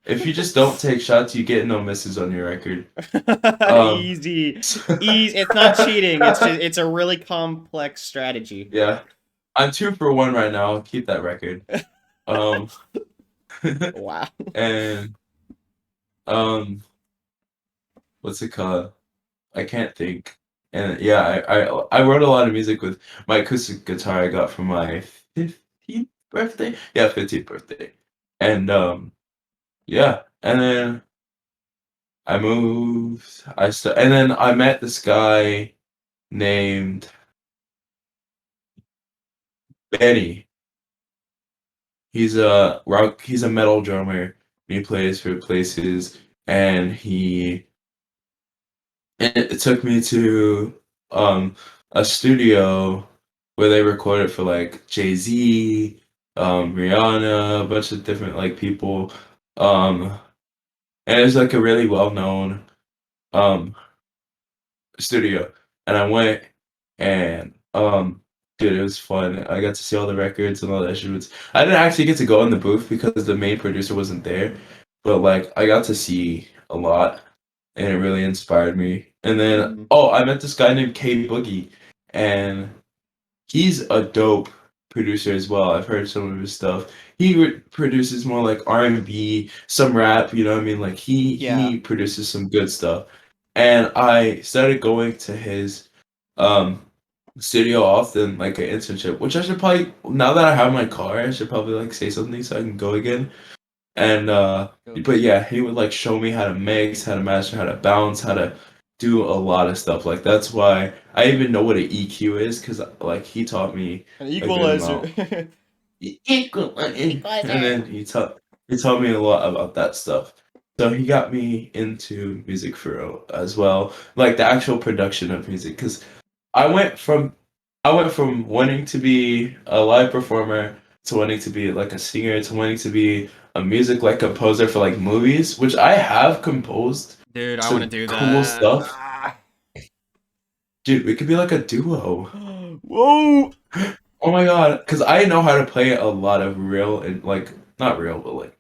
B: If you just don't take shots, you get no misses on your record. Um,
A: Easy. Easy. It's not cheating. It's a really complex strategy.
B: yeah, I'm 2 for 1 right now. I'll keep that record. Um,
A: Wow.
B: and um, what's it called? I can't think. And yeah, I wrote a lot of music with my acoustic guitar I got for my 15th birthday. Yeah, 15th birthday. And yeah, and then I moved. And then I met this guy named Benny. He's a metal drummer. And he plays for places, and it took me to um a studio where they recorded for like Jay-Z, Rihanna, a bunch of different like people. Um and it's like a really well known um studio. And I went and dude, it was fun. I got to see all the records and all the shoots. I didn't actually get to go in the booth because the main producer wasn't there, but like I got to see a lot and it really inspired me. And then
A: Mhm.
B: oh, I met this guy named K Boogie and he's a dope producer as well. I've heard some of his stuff. Produces more like R&B, some rap, you know what I mean? Like
A: Yeah.
B: he produces some good stuff. And I started going to his um studio often, like an internship, which I should probably now that I have my car, I should probably like say something so I can go again. And
A: Go.
B: but yeah, he would like show me how to mix, how to master, how to bounce, how to do a lot of stuff. Like that's why I even know what an EQ is because like he taught me
A: An
B: a good
A: equalizer.
B: amount. Equal, and
A: Equalizer.
B: then he taught me a lot about that stuff. So he got me into music for real as well, like the actual production of music. Because I went from I went from wanting to be a live performer to wanting to be like a singer to wanting to be a music like composer for like movies, which I have composed
A: Dude, I want to
B: some
A: do
B: cool
A: that.
B: stuff. Dude, we could be like a duo.
A: Whoa.
B: Oh my god, because I know how to play a lot of real and like not real, but like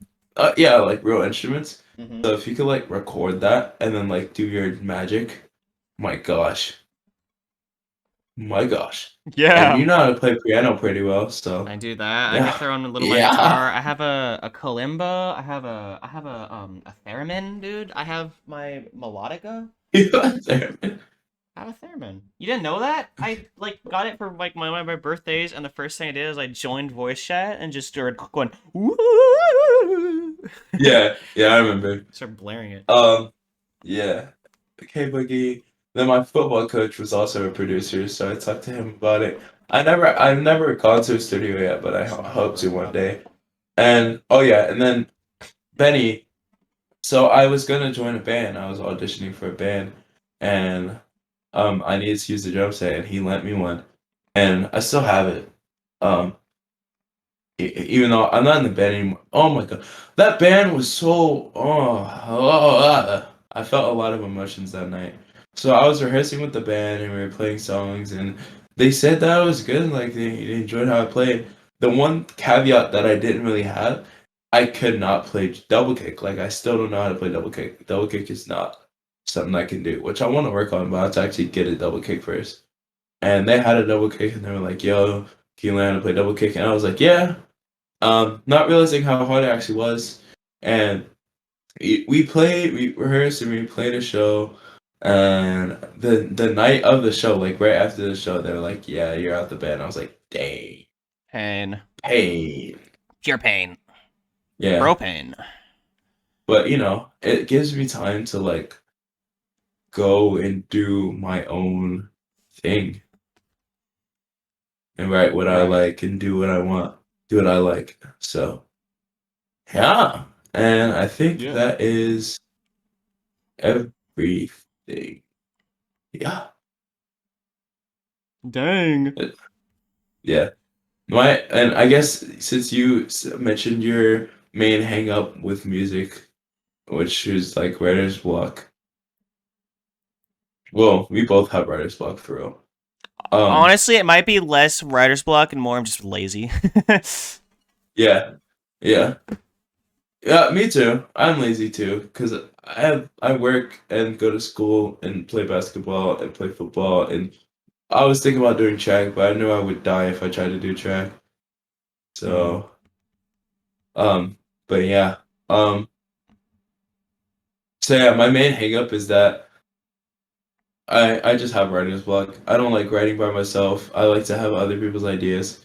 B: yeah, like real instruments.
A: Hmm.
B: So if you could like record that and then like do your magic, my gosh, my gosh. And
A: Yeah.
B: you know how to play piano pretty well, so
A: I do that. I can
B: yeah,
A: throw in a little my
B: yeah.
A: guitar. I have a kalimba. I have a theremin, dude. I have my melodica.
B: You got there, man.
A: I have a theremin. You didn't know that? I like got it for like one of my birthdays, and the first thing I did is I joined voice chat and just started going woo.
B: Yeah, yeah, I remember.
A: Start blaring it.
B: Um, yeah. K Boogie. Then my football coach was also a producer, so I talked to him about it. I've never gone to a studio yet, but I
A: Just wanted to
B: hope to
A: learn
B: one
A: about it.
B: day. And oh yeah, and then Benny. So I was gonna join a band. I was auditioning for a band, and I needed to use the drum set, and he lent me one, and I still have it. Um, even though I'm not in the band anymore. Oh my god, that band was so I felt a lot of emotions that night. So I was rehearsing with the band and we were playing songs and they said that I was good. Like they enjoyed how I played. The one caveat that I didn't really have, I could not play double kick. Like I still don't know how to play double kick. Double kick is not something I can do, which I want to work on, but I have to actually get a double kick first. And they had a double kick and they were like, "Yo, can you learn how to play double kick?" And I was like, "Yeah." Not realizing how hard it actually was, and we rehearsed and we played a show, and the night of the show, like right after the show, they were like, "Yeah, you're out the band." I was like, "Dang,
A: Pain.
B: pain."
A: Pure pain.
B: Yeah,
A: Propane.
B: but it gives me time to like go and do my own thing and write what I
A: Right.
B: like and do what I want, do what I like. So yeah, and I think
A: Yeah.
B: that is everything. Yeah.
A: Dang.
B: Uh, Yeah. And I guess since you mentioned your main hang up with music, which is like writer's block. Well, we both have writer's block for real. Um,
A: Honestly, it might be less writer's block and more I'm just lazy.
B: yeah. Yeah. Yeah, me too. I'm lazy too because I work and go to school and play basketball and play football, and I was thinking about doing track, but I knew I would die if I tried to do track.
A: Mm.
B: So, um, but yeah, um, so yeah, my main hang up is that I just have writer's block. I don't like writing by myself. I like to have other people's ideas.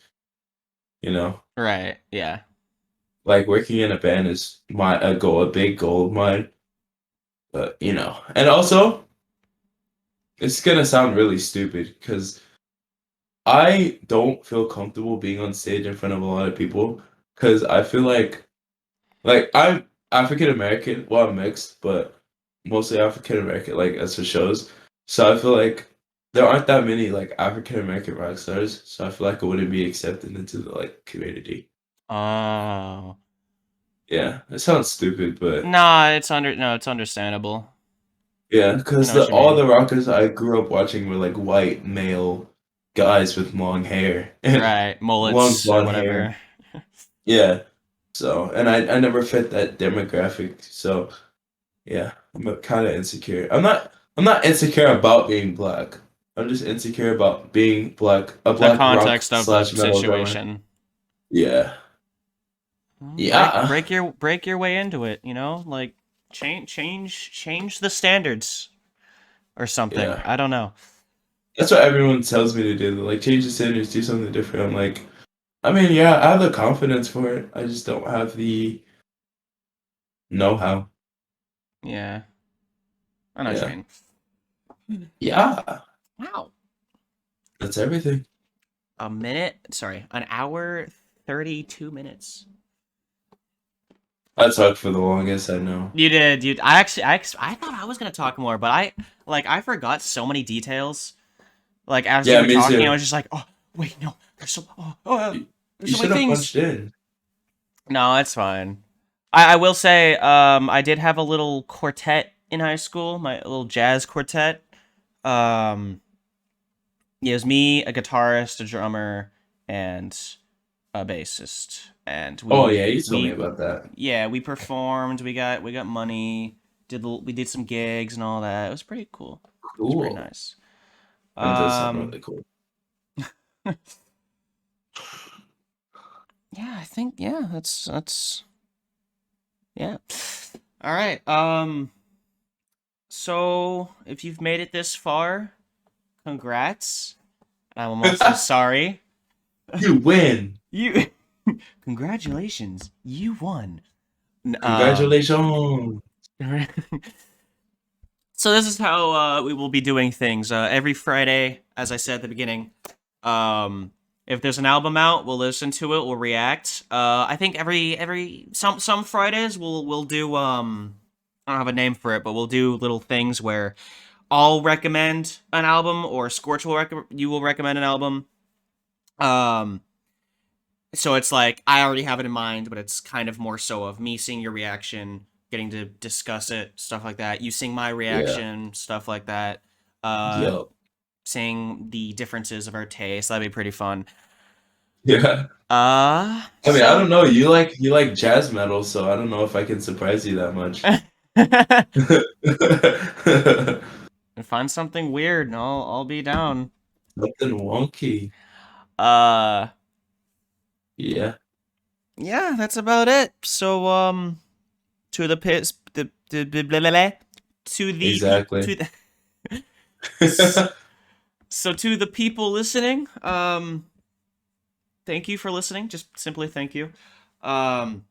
B: You know,
A: Right. Yeah.
B: like working in a band is a big goal of mine. But and also it's gonna sound really stupid because I don't feel comfortable being on stage in front of a lot of people because I feel like I'm African American. Well, I'm mixed, but mostly African American. Like as for shows, so I feel like there aren't that many like African American rock stars. So I feel like I wouldn't be accepted into the like community.
A: Oh.
B: Yeah, it sounds stupid, but
A: Nah, it's understandable.
B: yeah,
A: I
B: because
A: know what you
B: all
A: mean.
B: the rockers I grew up watching were like white male guys with long hair and
A: Right.
B: long
A: Mullets or
B: blonde hair.
A: whatever.
B: Yeah. So, and I never fit that demographic. So, yeah, I'm kind of insecure. I'm not insecure about being black. I'm just insecure about being black, a
A: The
B: black rock
A: context of the
B: slash metal drummer.
A: situation.
B: Yeah.
A: Break
B: Yeah.
A: break your break your way into it, you know? Like change the standards or something.
B: Yeah.
A: I don't know.
B: That's what everyone tells me to do. Like change the standards, do something different. I'm like, I mean, yeah, I have the confidence for it. I just don't have the know-how.
A: Yeah. I know what you
B: Yeah.
A: mean.
B: Yeah.
A: Wow.
B: That's everything.
A: A minute, sorry, an hour 32 minutes.
B: I talked for the longest, I know.
A: You did. You I thought I was going to talk more, but I forgot so many details. Like as you
B: Yeah,
A: were
B: me
A: talking, I
B: too.
A: was just like, "Oh, wait, no.
B: You,
A: There's
B: you
A: so many
B: should have
A: things."
B: punched in.
A: No, that's fine. I will say, I did have a little quartet in high school, my little jazz quartet. Um, yeah, it was me, a guitarist, a drummer, and a bassist. And
B: Oh yeah, you told me about that.
A: yeah, we performed. We got money. We did some gigs and all that. It was pretty cool. It was pretty
B: Cool.
A: nice.
B: That does sound
A: Um,
B: really cool.
A: yeah, I think yeah, that's yeah. All right. So if you've made it this far, congrats. I'm also sorry.
B: You win.
A: You congratulations. You won.
B: Congratulations.
A: So this is how we will be doing things. Every Friday, as I said at the beginning, if there's an album out, we'll listen to it. We'll react. I think every some Fridays we'll do I don't have a name for it, but we'll do little things where I'll recommend an album or Scorch you will recommend an album. Um, so it's like I already have it in mind, but it's kind of more so of me seeing your reaction, getting to discuss it, stuff like that. You seeing my
B: Yeah.
A: reaction, stuff like that. Uh,
B: Yup.
A: seeing the differences of our taste. That'd be pretty fun.
B: Yeah. I mean, I
A: So
B: don't know. You like jazz metal, so I don't know if I can surprise you that much.
A: find something weird, and I'll be down.
B: Something wonky.
A: Uh,
B: Yeah.
A: yeah, that's about it. So to the pits, the blah, blah, blah, to the
B: Exactly.
A: to the so to the people listening, thank you for listening. Just simply thank you. Um,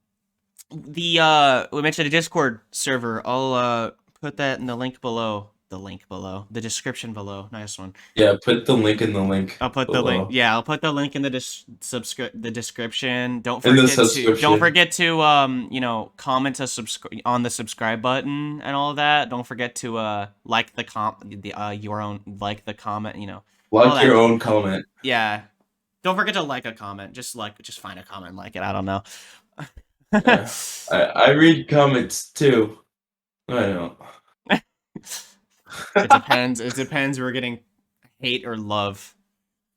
A: the we mentioned a Discord server. I'll put that in the link below. The link below. The description below. Nice one.
B: Yeah, put the link in the link
A: I'll put the link.
B: below.
A: Yeah, I'll put the link in the the description.
B: In the
A: Don't
B: subscription.
A: forget to comment to subscribe on the subscribe button and all of that. Don't forget to like the your own like the comment, all
B: Like
A: that.
B: your own comment.
A: Yeah. Don't forget to like a comment. Just find a comment and like it. I don't know.
B: Yeah. I read comments too. I know.
A: It depends. It depends. We're getting hate or love.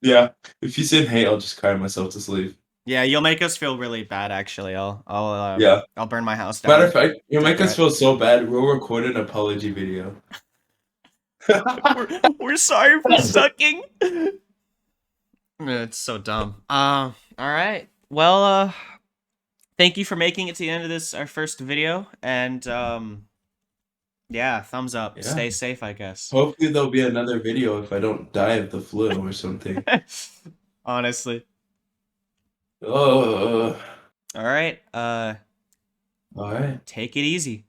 B: Yeah. If you said hey, I'll just cry myself to sleep.
A: Yeah, you'll make us feel really bad. Actually,
B: Yeah.
A: I'll burn my house
B: Matter
A: down
B: of fact, you'll
A: to
B: make us
A: threat.
B: feel so bad. We'll record an apology video.
A: we're we're sorry for sucking. It's so dumb. All right. Well, thank you for making it to the end of this our first video, and yeah, thumbs up.
B: Yeah.
A: Stay safe, I guess.
B: Hopefully there'll be another video if I don't die of the flu or something.
A: Honestly.
B: Oh.
A: All right.
B: All right.
A: Take it easy.